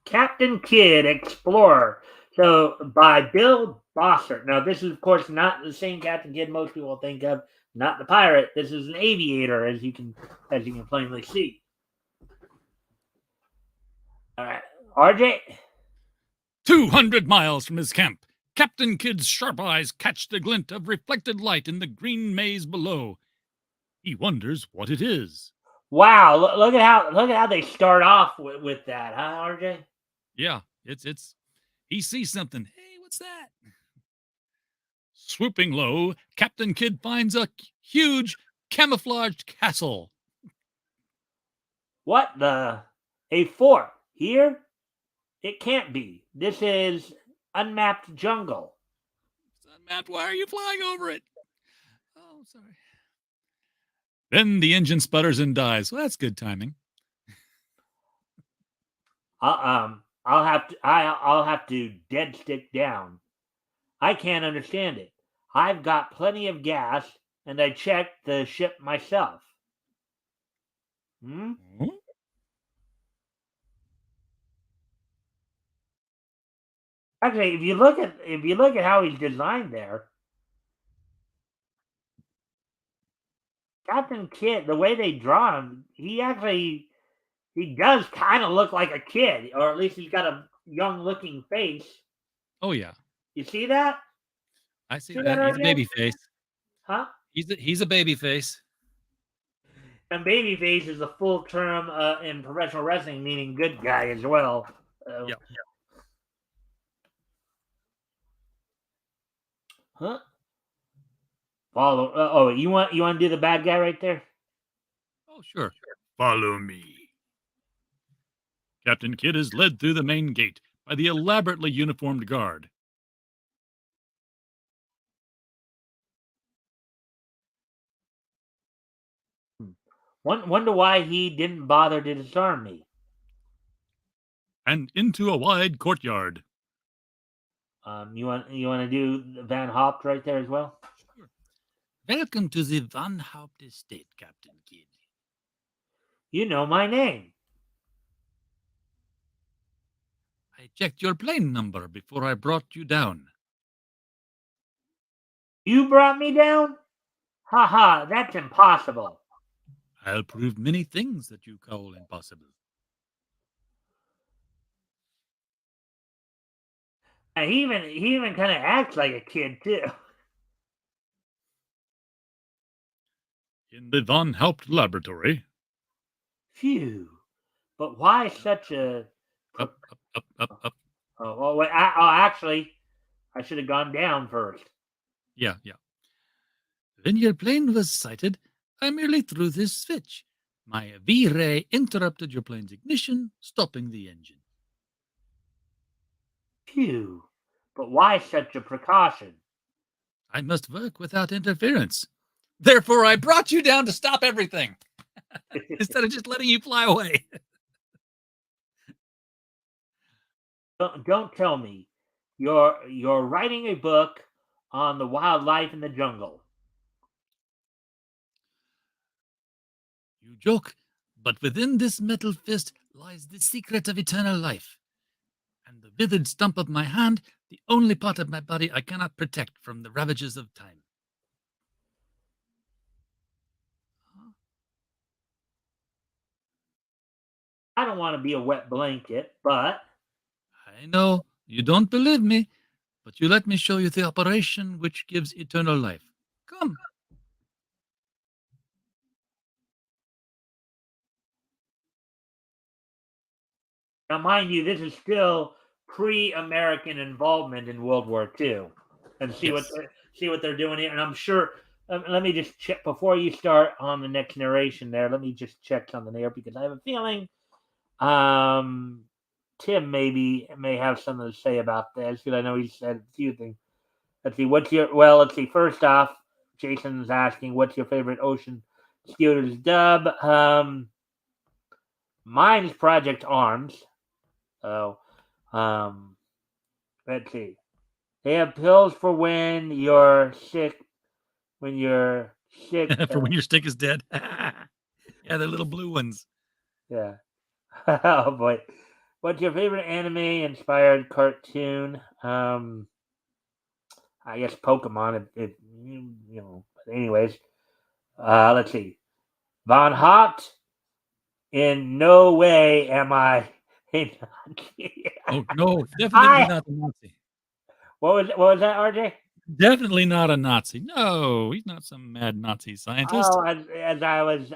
Captain Kidd Explorer. So by Bill Bossert. Now this is of course not the same Captain Kidd most people think of, not the pirate. This is an aviator, as you can plainly see. All right, RJ. 200 miles from his camp, Captain Kidd's sharp eyes catch the glint of reflected light in the green maze below. He wonders what it is. Wow, look at how they start off with that, huh, RJ? Yeah, it's he sees something. Hey, what's that? Swooping low, Captain Kidd finds a huge camouflaged castle. What the? A fort here? It can't be. This is unmapped jungle. It's unmapped. Why are you flying over it? Oh, sorry. Then the engine sputters and dies. Well, that's good timing. I'll have to dead stick down. I can't understand it. I've got plenty of gas, and I checked the ship myself. Hmm? Actually, if you look at how he's designed there, Captain Kidd, the way they draw him, he does kind of look like a kid, or at least he's got a young-looking face. Oh yeah, you see that? I see that. He's a baby face. Huh? He's a baby face. And baby face is a full term in professional wrestling, meaning good guy as well. Yep. Huh? Follow. You want to do the bad guy right there? Oh sure. Follow me. Captain Kidd is led through the main gate by the elaborately uniformed guard. Wonder why he didn't bother to disarm me. And into a wide courtyard. You want to do Van Hop right there as well? Sure. Welcome to the Van Haupt estate, Captain Kidd. You know my name. I checked your plane number before I brought you down. You brought me down? Ha ha, that's impossible. I'll prove many things that you call impossible. And he even kind of acts like a kid too. In the Van Haupt laboratory. Phew. But why such a... Up. Oh, wait. Actually, I should have gone down first. Yeah. When your plane was sighted, I merely threw this switch. My V-ray interrupted your plane's ignition, stopping the engine. Phew. But why such a precaution? I must work without interference. Therefore, I brought you down to stop everything instead of just letting you fly away. Don't tell me you're writing a book on the wildlife in the jungle. You joke, but within this metal fist lies the secret of eternal life. And the withered stump of my hand, the only part of my body I cannot protect from the ravages of time. I don't want to be a wet blanket, but I know you don't believe me, but you let me show you the operation which gives eternal life. Come. now mind you, this is still pre-American involvement in World War II. And see Yes. what they're doing here. And I'm sure. Let me just check before you start on the next narration. There, let me just check something there because I have a feeling Tim may have something to say about this because I know he said a few things. Let's see. Let's see. First off, Jason's asking, "What's your favorite Ocean Scooters dub?" Mine's Project Arms. So, let's see. They have pills for when you're sick. When you're sick. For when your stick is dead. Yeah, the little blue ones. Yeah. Oh boy. What's your favorite anime-inspired cartoon? I guess Pokemon. But anyways, let's see. Von Hot. In no way am I a Nazi. Oh, no, definitely not a Nazi. What was that, RJ? Definitely not a Nazi. No, he's not some mad Nazi scientist. Oh, as I was,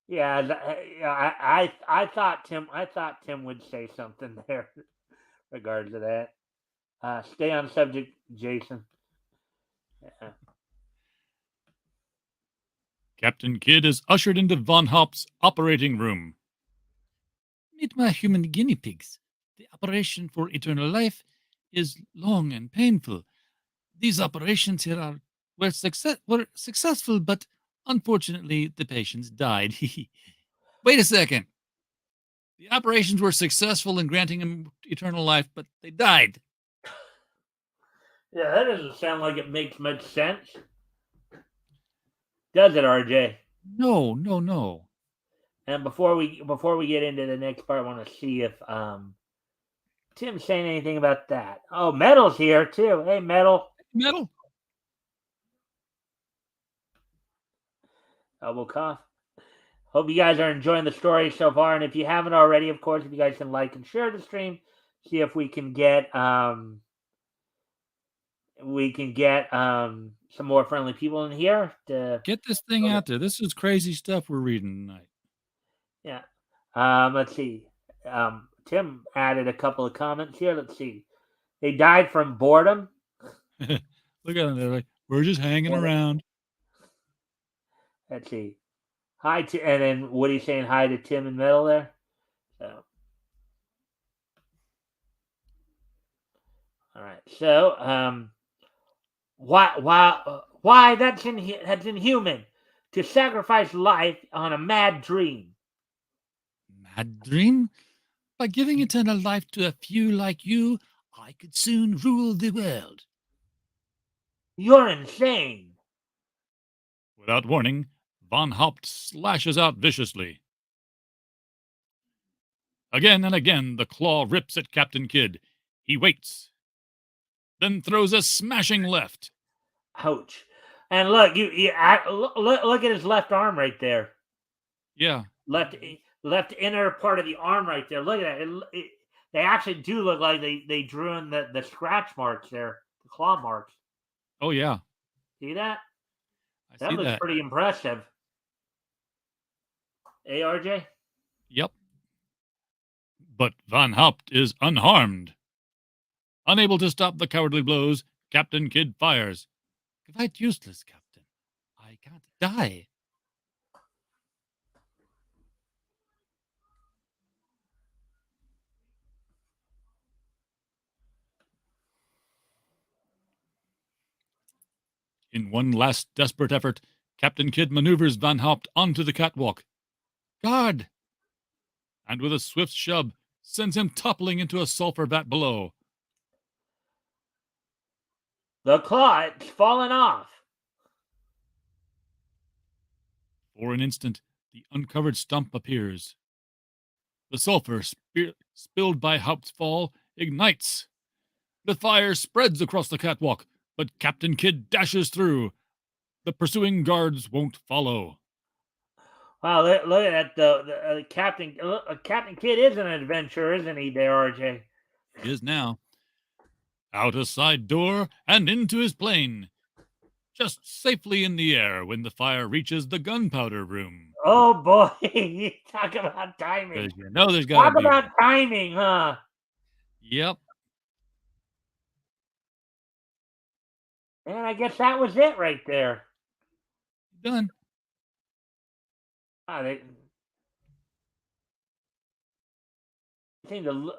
yeah, I thought Tim would say something there in regards to that. Stay on subject, Jason. Yeah. Captain Kidd is ushered into Von Hop's operating room. Meet my human guinea pigs. The operation for eternal life is long and painful. These operations here were successful, but unfortunately the patients died. Wait a second. The operations were successful in granting him eternal life, but they died. Yeah, that doesn't sound like it makes much sense. Does it, RJ? No. And before we get into the next part, I want to see if Tim's saying anything about that. Oh, Metal's here too. Hey, Metal. Metal. Elbow cough. Hope you guys are enjoying the story so far. And if you haven't already, of course, if you guys can like and share the stream, see if we can get some more friendly people in here to Get this thing out there. This is crazy stuff we're reading tonight. Yeah. Let's see. Tim added a couple of comments here. Let's see. They died from boredom. Look at them. They're like, we're just hanging around. Let's see. Hi, and then Woody saying hi to Tim and Metal there. So, all right. So, why that's inhuman to sacrifice life on a mad dream. Mad dream? By giving eternal life to a few like you, I could soon rule the world. You're insane. Without warning, Von Haupt slashes out viciously. Again and again, the claw rips at Captain Kidd. He waits, then throws a smashing left. Ouch! And look, look at his left arm right there. Yeah, left inner part of the arm right there. Look at that. They actually do look like they drew in the scratch marks there, the claw marks. Oh yeah. See that? That looks pretty impressive. ARJ? Yep. But Von Haupt is unharmed. Unable to stop the cowardly blows, Captain Kidd fires. Quite useless, Captain. I can't die. In one last desperate effort, Captain Kidd maneuvers Van Haupt onto the catwalk. Guard! And with a swift shove, sends him toppling into a sulfur vat below. The claw, it's fallen off. For an instant, the uncovered stump appears. The sulfur spilled by Haupt's fall ignites. The fire spreads across the catwalk, but Captain Kidd dashes through. The pursuing guards won't follow. Wow, look at that. The Captain Captain Kidd is an adventurer, isn't he, there, RJ? He is now. Out a side door and into his plane. Just safely in the air when the fire reaches the gunpowder room. Oh, boy. Talk about timing. Because you know there's got to be. Talk about timing, huh? Yep. And I guess that was it right there. Done. They seemed a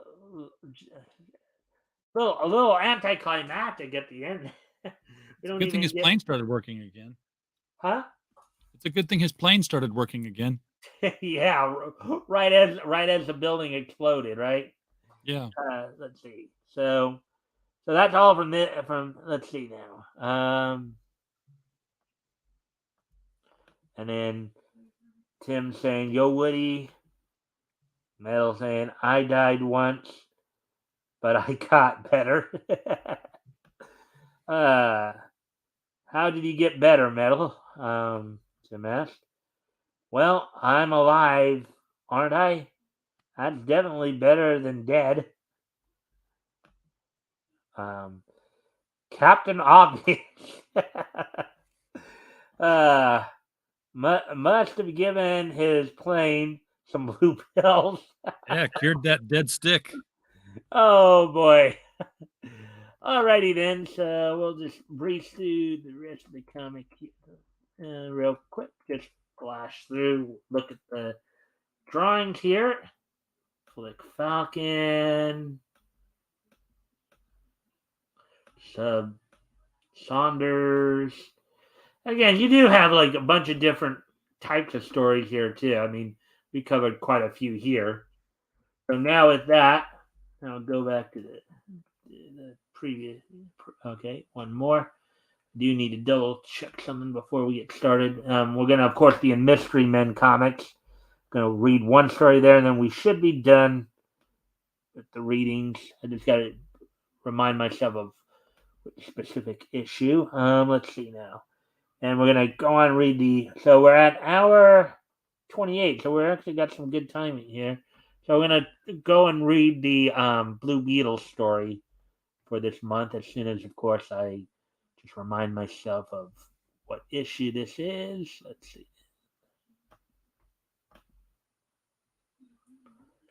little anticlimactic at the end. Good thing his plane started working again. Huh? It's a good thing his plane started working again. Yeah, right as the building exploded, right? Yeah. Let's see. So that's all from let's see now. And then Tim saying, "Yo, Woody." Metal saying, "I died once, but I got better." How did you get better, Metal? Tim asked. Well, I'm alive, aren't I? That's definitely better than dead. Captain Obvious. Must have given his plane some blue pills. Yeah, cured that dead stick. Oh, boy. Alrighty then, so we'll just breeze through the rest of the comic real quick. Just flash through, look at the drawings here. Click Falcon. Saunders. Again, you do have like a bunch of different types of stories here too. I mean, we covered quite a few here. So now with that, I'll go back to the previous. Okay, one more. Do need to double check something before we get started. We're going to, of course, be in Mystery Men Comics. Going to read one story there, and then we should be done with the readings. I just got to remind myself of which specific issue. Let's see now. And we're going to go on and read so we're at hour 28, so we're actually got some good timing here. So we're going to go and read the Blue Beetle story for this month as soon as, of course, I just remind myself of what issue this is. Let's see.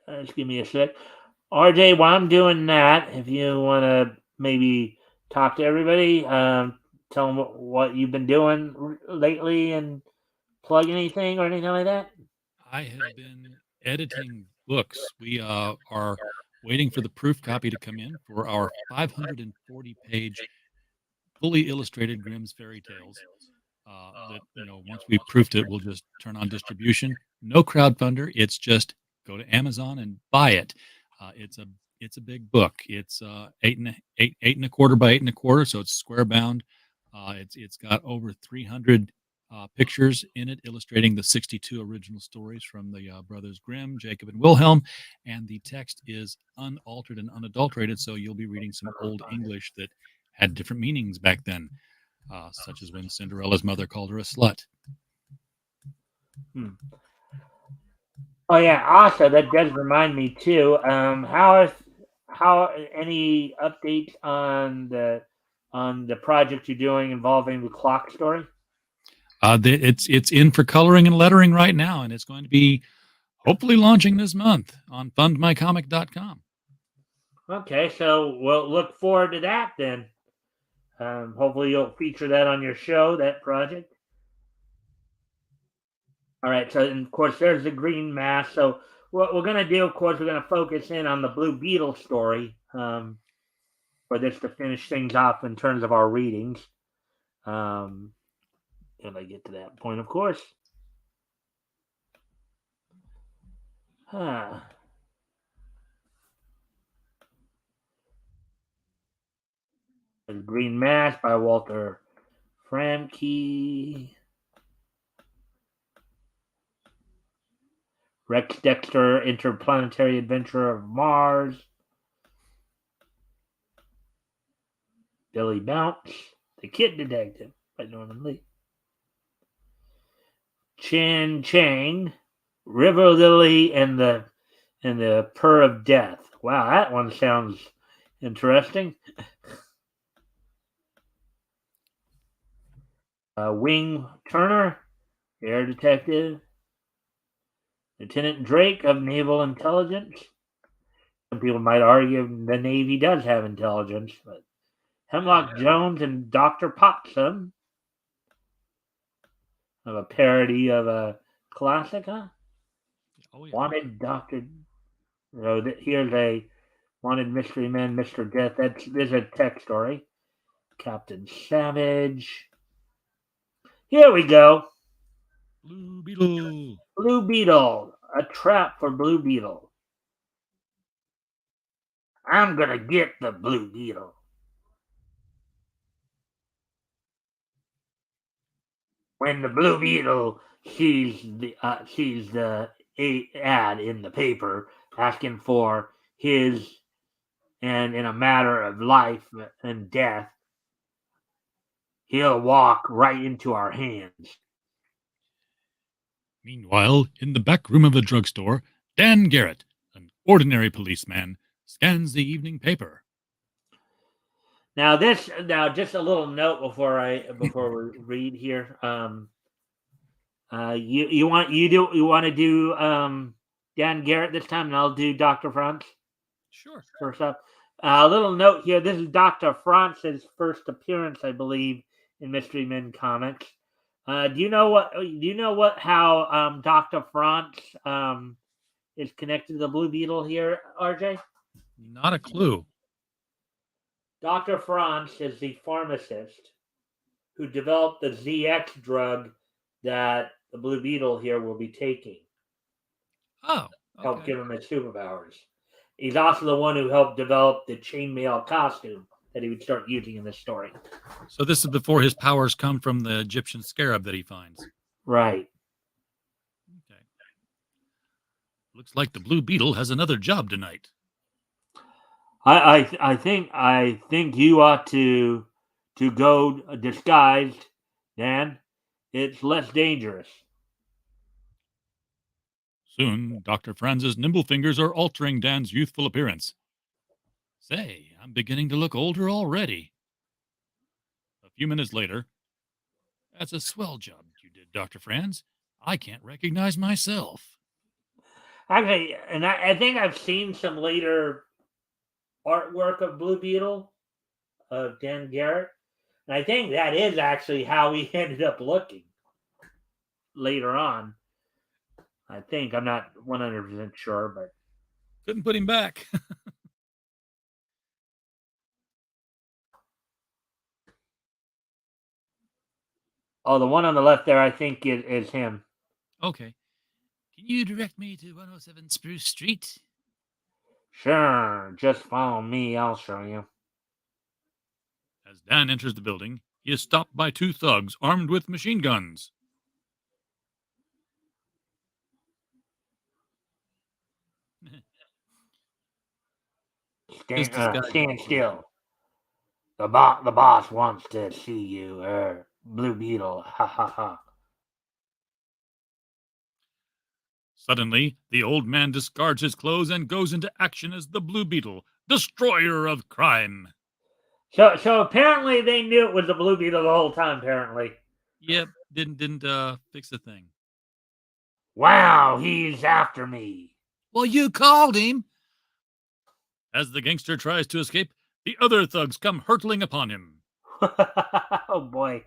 Just give me a sec. RJ, while I'm doing that, if you want to maybe talk to everybody, tell them what you've been doing lately and plug anything or anything like that. I have been editing books. We are waiting for the proof copy to come in for our 540-page fully illustrated Grimm's Fairy Tales. That once we proofed it, we'll just turn on distribution. No crowdfunder. It's just go to Amazon and buy it. It's a big book. It's 8 1/4 by 8 1/4, so it's square bound. It's got over 300 pictures in it, illustrating the 62 original stories from the brothers Grimm, Jacob and Wilhelm, and the text is unaltered and unadulterated. So you'll be reading some old English that had different meanings back then, such as when Cinderella's mother called her a slut. Oh yeah, also that does remind me too. How any updates on the project you're doing involving the clock story? It's in for coloring and lettering right now, and it's going to be hopefully launching this month on fundmycomic.com. Okay, so we'll look forward to that then. Hopefully you'll feature that on your show, that project. All right, so and of course there's the green mask. So what we're going to do, of course, we're going to focus in on the Blue Beetle story for this to finish things off in terms of our readings. When I get to that point, of course. Huh. The Green Mask by Walter Franke. Rex Dexter, Interplanetary Adventure of Mars. Billy Bounce, The Kid Detective by Norman Lee. Chin Chang, River Lily and the Purr of Death. Wow, that one sounds interesting. Wing Turner, Air Detective. Lieutenant Drake of Naval Intelligence. Some people might argue the Navy does have intelligence, but Hemlock Jones and Dr. Potsum. Of a parody of a classic, huh? Oh, yeah. Wanted Dr. Here's a Wanted Mystery Man, Mr. Death. There's a text story. Captain Savage. Here we go. Blue Beetle. Blue Beetle. A trap for Blue Beetle. I'm gonna get the Blue Beetle. When the Blue Beetle sees the ad in the paper asking for his, and in a matter of life and death, he'll walk right into our hands. Meanwhile, in the back room of the drugstore, Dan Garrett, an ordinary policeman, scans the evening paper. Now, just a little note before we read here. You want to do Dan Garrett this time, and I'll do Dr. Franz Sure. first up. A little note here. This is Dr. Franz's first appearance, I believe, in Mystery Men comics. Do you know how Dr. Franz is connected to the Blue Beetle here, RJ? Not a clue. Dr. Franz is the pharmacist who developed the ZX drug that the Blue Beetle here will be taking. Oh, okay. Help give him his superpowers. He's also the one who helped develop the chainmail costume that he would start using in this story. So this is before his powers come from the Egyptian scarab that he finds. Right. Okay. Looks like the Blue Beetle has another job tonight. I think you ought to go disguised, Dan. It's less dangerous. Soon, Dr. Franz's nimble fingers are altering Dan's youthful appearance. Say, I'm beginning to look older already. A few minutes later, that's a swell job you did, Dr. Franz. I can't recognize myself. Actually, and I think I've seen some later artwork of Blue Beetle of Dan Garrett. And I think that is actually how he ended up looking later on. I think. I'm not 100% sure, but Couldn't put him back. the one on the left there, I think is him. Okay. Can you direct me to 107 Spruce Street? Sure, just follow me. I'll show you. As Dan enters the building, he is stopped by two thugs armed with machine guns. Stand still. The boss wants to see you, Blue Beetle. Ha ha ha. Suddenly, the old man discards his clothes and goes into action as the Blue Beetle, destroyer of crime. So apparently they knew it was the Blue Beetle the whole time. Apparently. Yep, didn't fix a thing. Wow, he's after me. Well, you called him. As the gangster tries to escape, the other thugs come hurtling upon him. Oh boy.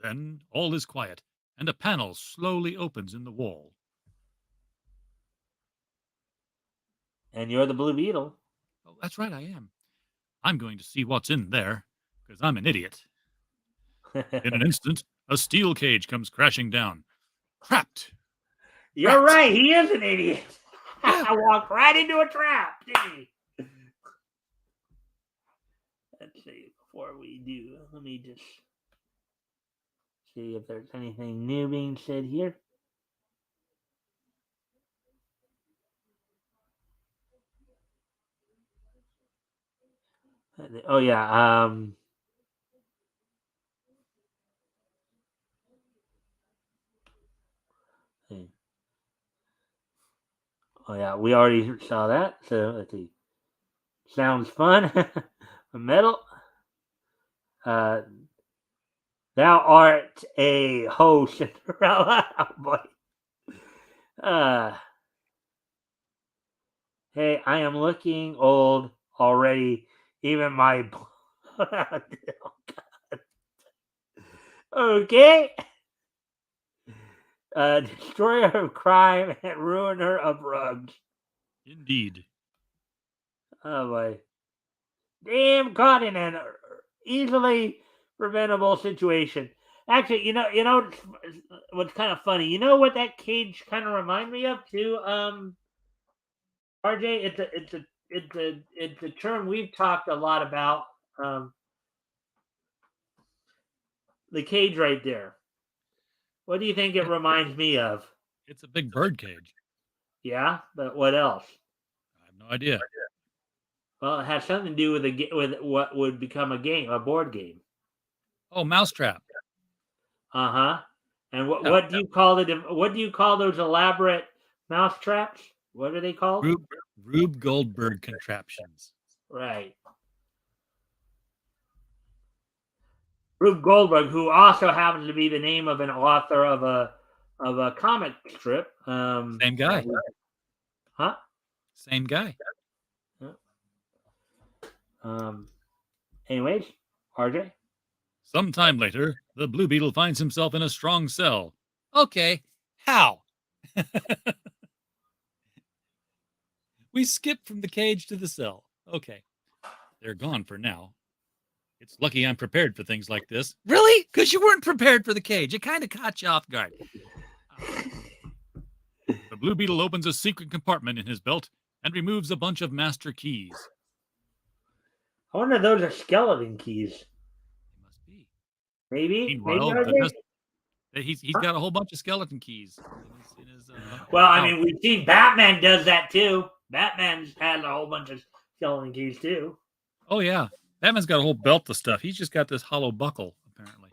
Then all is quiet, and a panel slowly opens in the wall. And you're the Blue Beetle. Oh, that's right, I am. I'm going to see what's in there, because I'm an idiot. In an instant, a steel cage comes crashing down. Trapped. You're right. He is an idiot. Yeah. I walked right into a trap, didn't he? Let's see. Before we do, let me just see if there's anything new being said here. Oh yeah. Oh yeah, we already saw that. So let's see. Sounds fun. Metal. Thou art a hoe, Cinderella. Oh boy. Hey, I am looking old already. Even my. Okay. Destroyer of crime and ruiner of rugs. Indeed. Oh boy. Damn, caught in an easily preventable situation. Actually, you know what's kind of funny. You know what that cage kind of reminds me of too. RJ, it's a term we've talked a lot about. Um, the cage right there. What do you think it reminds me of? It's a big bird cage. Yeah, but what else? I have no idea. Well, it has something to do with what would become a board game. Oh, mousetrap. Uh-huh. And what do you call it? What do you call those elaborate mouse traps? What are they called? Rube Goldberg contraptions. Right. Rube Goldberg, who also happens to be the name of an author of a comic strip. Same guy. Huh? Same guy. Anyways, RJ. Sometime later, the Blue Beetle finds himself in a strong cell. Okay, how? We skip from the cage to the cell. Okay, they're gone for now. It's lucky I'm prepared for things like this. Really? Because you weren't prepared for the cage. It kind of caught you off guard. The Blue Beetle opens a secret compartment in his belt and removes a bunch of master keys. I wonder if those are skeleton keys. They must be. Maybe. Meanwhile, RJ? he's got a whole bunch of skeleton keys in his Well, I pouch. mean, we've seen Batman does that too. Batman's had a whole bunch of skeleton keys too. Oh yeah, Batman's got a whole belt of stuff. He's just got this hollow buckle, apparently.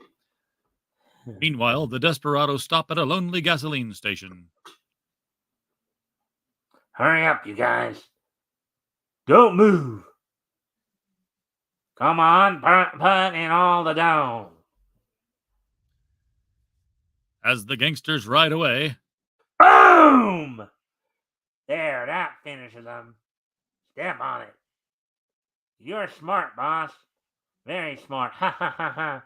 Meanwhile, the desperados stop at a lonely gasoline station. Hurry up, you guys. Don't move. Come on, put in all the dough. As the gangsters ride away, Boom! There, that finishes them. Step on it. You're smart, boss. Very smart. Ha ha ha ha.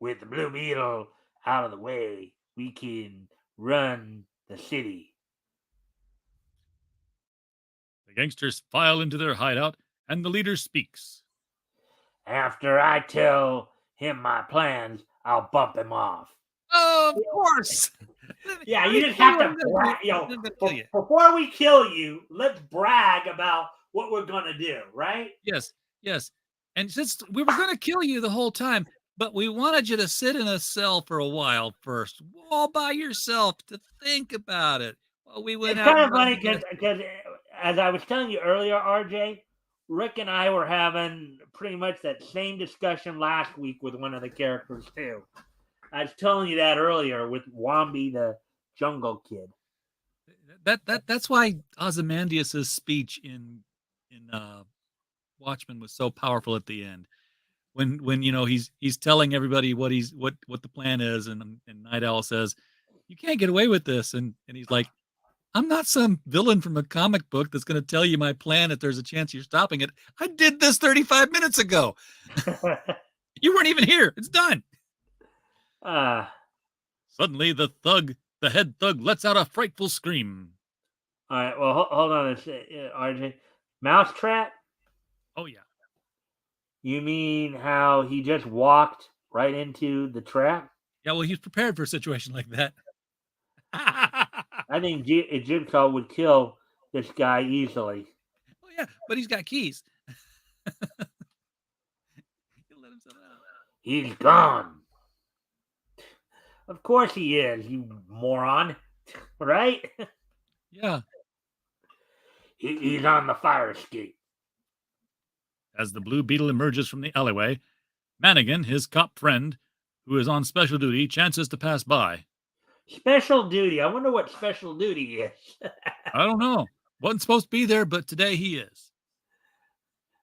With the Blue Beetle out of the way, we can run the city. the gangsters file into their hideout, and the leader speaks. After I tell him my plans, I'll bump him off. Of course. Yeah, you just have to brag. Before we kill you, let's brag about what we're going to do, right? Yes. And since we were going to kill you the whole time, but we wanted you to sit in a cell for a while first, all by yourself, to think about it. Well, we went It's out. kind of funny because, as I was telling you earlier, RJ, Rick and I were having pretty much that same discussion last week with one of the characters too. I was telling you that earlier with Wombi the Jungle Kid. That's why Ozymandias's speech in Watchmen was so powerful at the end. When he's telling everybody what the plan is, and Night Owl says, "You can't get away with this," and he's like, "I'm not some villain from a comic book that's going to tell you my plan if there's a chance you're stopping it. I did this 35 minutes ago. You weren't even here. It's done." Suddenly, the head thug, lets out a frightful scream. All right, well, hold on a second, RJ. Mousetrap? Oh, yeah. You mean how he just walked right into the trap. Yeah, well, he's prepared for a situation like that. I think Jigsaw would kill this guy easily. Oh yeah, but he's got keys. He'll let himself out. He's gone. Of course he is, you moron. Right? Yeah. He's on the fire escape. As the Blue Beetle emerges from the alleyway, Mannigan, his cop friend, who is on special duty, chances to pass by. Special duty. I wonder what special duty is. I don't know. Wasn't supposed to be there, but today he is.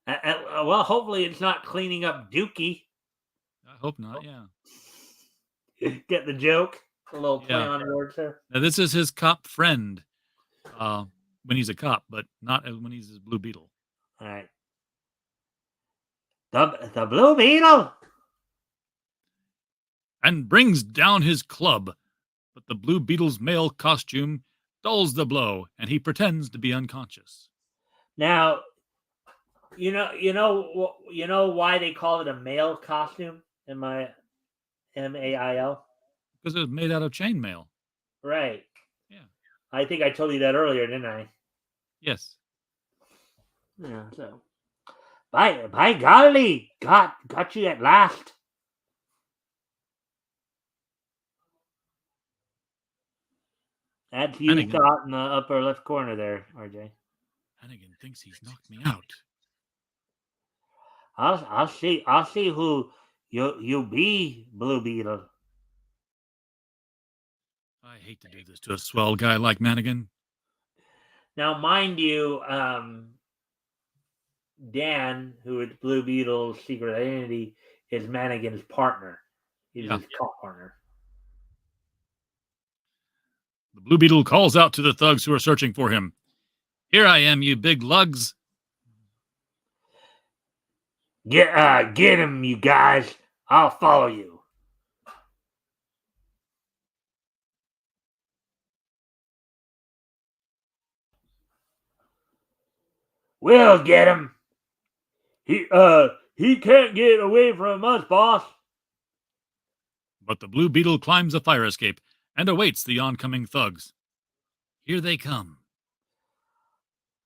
Well, hopefully it's not cleaning up Dookie. I hope not, yeah. Get the joke? A little play on words there. Now, this is his cop friend when he's a cop, but not when he's his Blue Beetle. All right. The Blue Beetle? And brings down his club, but the Blue Beetle's male costume dulls the blow, and he pretends to be unconscious. Now, you know why they call it a male costume? MAIL? Because it was made out of chainmail. Right. Yeah. I think I told you that earlier, didn't I? Yes. Yeah. So, by golly, got you at last. That's you thought in the upper left corner there, RJ. Hannigan thinks he's knocked me out. I'll see who you be, Blue Beetle. I hate to do this to a swell guy like Mannigan. Now, mind you, Dan, who is Blue Beetle's secret identity, is Mannigan's partner. He's his cop partner. The Blue Beetle calls out to the thugs who are searching for him. Here I am, you big lugs. Get him, you guys. I'll follow you. We'll get him. He can't get away from us, boss. But the Blue Beetle climbs a fire escape and awaits the oncoming thugs. Here they come.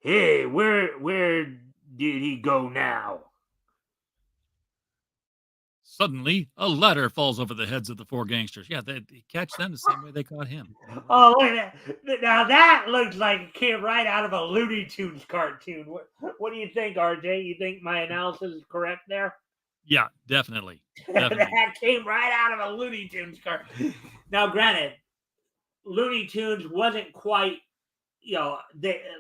Hey, where did he go now? Suddenly, a ladder falls over the heads of the four gangsters. Yeah, they catch them the same way they caught him. Oh, look at that. Now that looks like it came right out of a Looney Tunes cartoon. What do you think, RJ? You think my analysis is correct there? Yeah, definitely. That came right out of a Looney Tunes cartoon. Now, granted, Looney Tunes wasn't quite,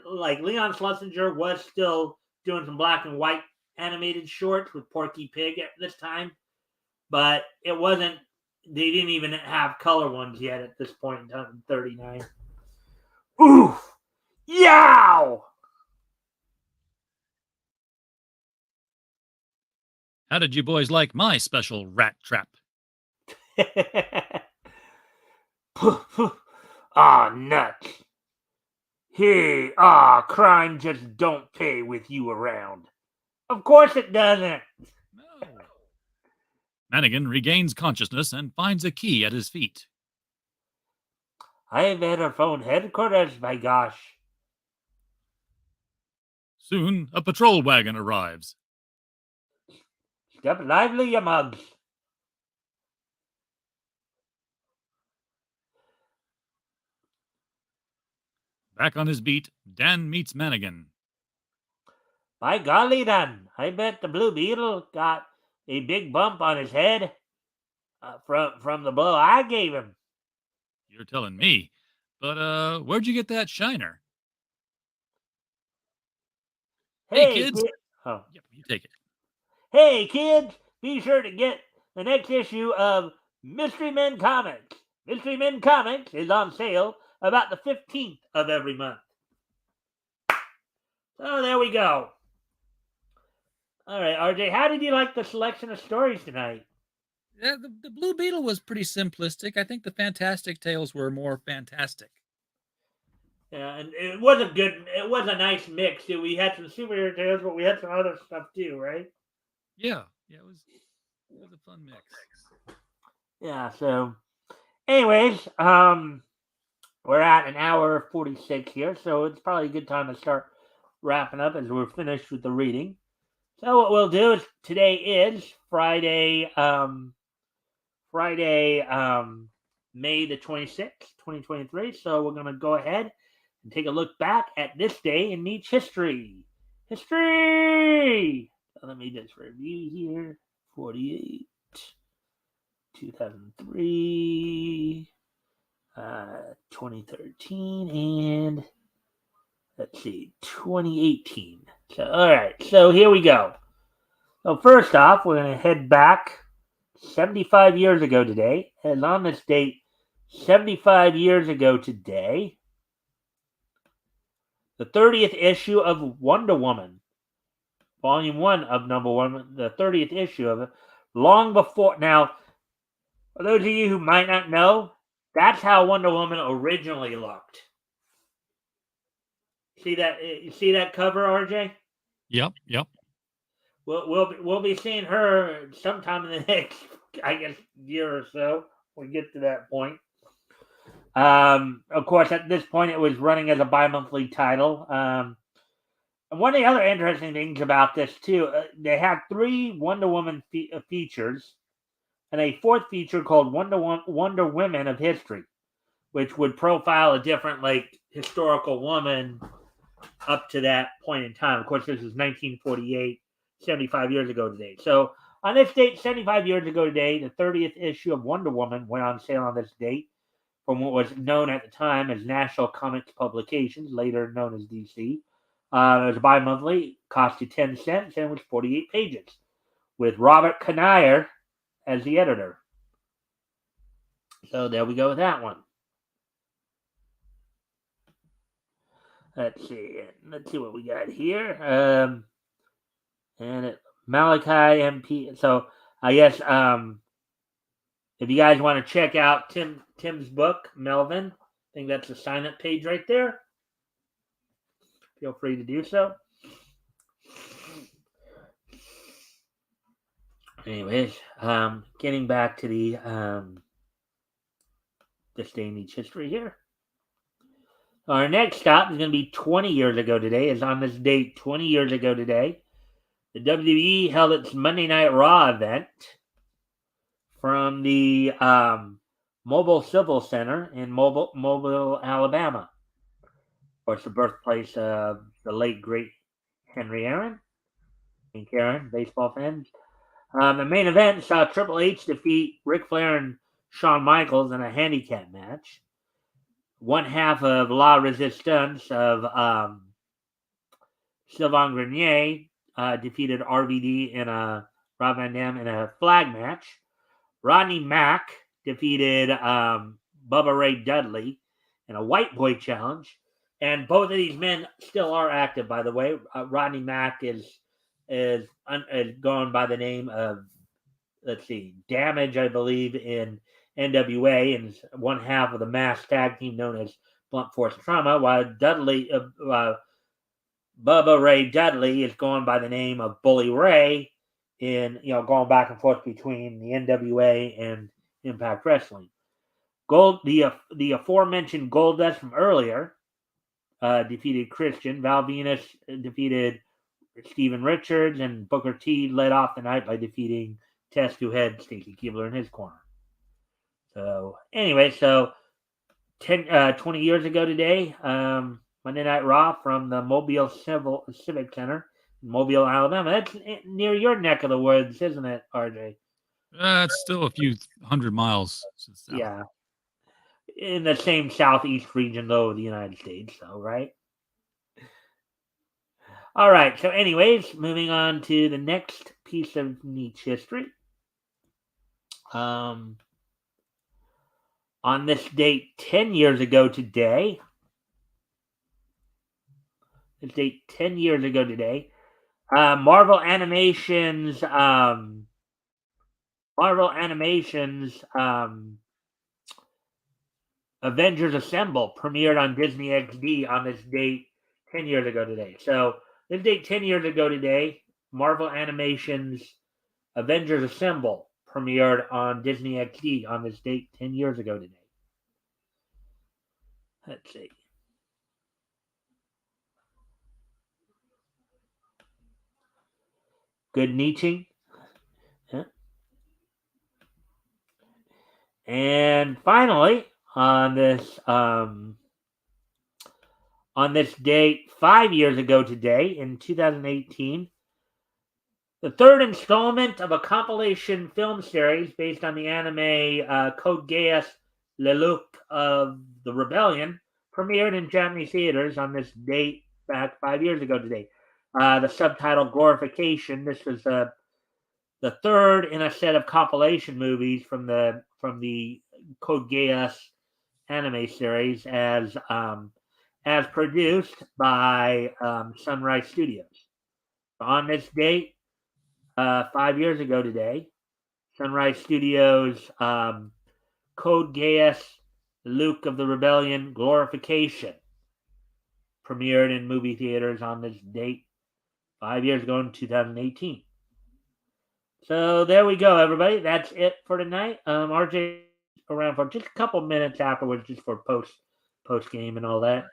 like Leon Schlesinger was still doing some black and white animated shorts with Porky Pig at this time. But it wasn't, they didn't even have color ones yet at this point in time, 39. Oof! Yow! How did you boys like my special rat trap? Nuts. Hey, crime just don't pay with you around. Of course it doesn't. No. Mannigan regains consciousness and finds a key at his feet. I better phone headquarters, by gosh. Soon, a patrol wagon arrives. Step lively, you mugs. Back on his beat, Dan meets Mannigan. By golly, Dan, I bet the Blue Beetle got a big bump on his head from the blow I gave him. You're telling me. But, where'd you get that shiner? Hey, kids. Oh. Yep, you take it. Hey, kids, be sure to get the next issue of Mystery Men Comics. Mystery Men Comics is on sale about the 15th of every month. So there we go. All right, RJ, how did you like the selection of stories tonight? Yeah, the Blue Beetle was pretty simplistic. I think the Fantastic Tales were more fantastic. Yeah, and it was a nice mix too. We had some superhero tales, but we had some other stuff too, right? Yeah, it was. It was a fun mix. Yeah. So, anyways, we're at an hour 46 here, so it's probably a good time to start wrapping up as we're finished with the reading. So what we'll do is today is Friday, May the 26th, 2023. So we're going to go ahead and take a look back at this day in Nietzsche history. History! So let me just review here. 48, 2003, 2013, and let's see, 2018. So, all right. So here we go. So first off, we're going to head back 75 years ago today. And on this date, 75 years ago today, the 30th issue of Wonder Woman, Volume 1 of number 1, the 30th issue of it, long before. Now, for those of you who might not know, that's how Wonder Woman originally looked. See that? You see that cover, RJ? Yep. We'll be seeing her sometime in the next, I guess, year or so. We get to that point. Of course, at this point, it was running as a bi-monthly title. And one of the other interesting things about this too, they had 3 Wonder Woman features, and a 4th feature called Wonder Women of History, which would profile a different, historical woman up to that point in time. Of course, this is 1948, 75 years ago today. So on this date, 75 years ago today, the 30th issue of Wonder Woman went on sale on this date from what was known at the time as National Comics Publications, later known as DC. It was bi-monthly, cost you 10 cents, and was 48 pages, with Robert Kanier as the editor. So there we go with that one. Let's see what we got here. And Malachi MP. So I guess if you guys want to check out Tim's book, Melvin, I think that's the sign-up page right there. Feel free to do so. Anyways, getting back to the this day in each history here. Our next stop is going to be 20 years ago today. Is on this date 20 years ago today. The WWE held its Monday Night Raw event from the Mobile Civil Center in Mobile, Alabama. Of course, the birthplace of the late, great Henry Aaron. And Karen, baseball fans. The main event saw Triple H defeat Ric Flair and Shawn Michaels in a handicap match. One half of La Resistance of Sylvain Grenier defeated RVD and Rob Van Dam in a flag match. Rodney Mack defeated Bubba Ray Dudley in a white boy challenge. And both of these men still are active, by the way. Rodney Mack is going by the name of, Damage, I believe, in NWA, and is one half of the masked tag team known as Blunt Force Trauma, while Bubba Ray Dudley is going by the name of Bully Ray, going back and forth between the NWA and Impact Wrestling. The aforementioned Goldust from earlier defeated Christian. Val Venus defeated Steven Richards, and Booker T led off the night by defeating Test, who had Stacy Keibler in his corner. So, anyway, 20 years ago today, Monday Night Raw from the Mobile Civic Center in Mobile, Alabama. That's near your neck of the woods, isn't it, RJ? It's still a few hundred miles. Yeah. In the same southeast region, though, of the United States, so, right? All right, so anyways, moving on to the next piece of Nietzsche history. On this date 10 years ago today, Marvel Animations Avengers Assemble premiered on Disney XD on this date 10 years ago today. So this date 10 years ago today, Marvel Animations Avengers Assemble premiered on Disney XD on this date 10 years ago today. Let's see. Good meeting. Yeah. And finally, on this date 5 years ago today, in 2018, the third installment of a compilation film series based on the anime Code Geass Lelouch of the Rebellion premiered in Japanese theaters on this date back 5 years ago today. The subtitle Glorification. This was the third in a set of compilation movies from the Code Geass anime series, as produced by Sunrise Studios. On this date, 5 years ago today, Sunrise Studios Code Geass Luke of the Rebellion Glorification premiered in movie theaters on this date 5 years ago in 2018. So there we go, everybody. That's it for tonight. RJ around for just a couple minutes afterwards, just for post game and all that.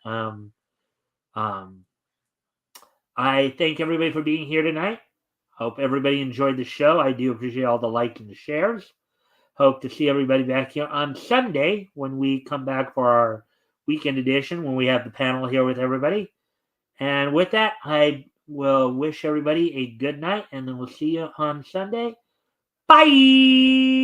I thank everybody for being here tonight. Hope everybody enjoyed the show. I do appreciate all the likes and the shares. Hope to see everybody back here on Sunday when we come back for our weekend edition, when we have the panel here with everybody. And with that, I will wish everybody a good night, and then we'll see you on Sunday. Bye!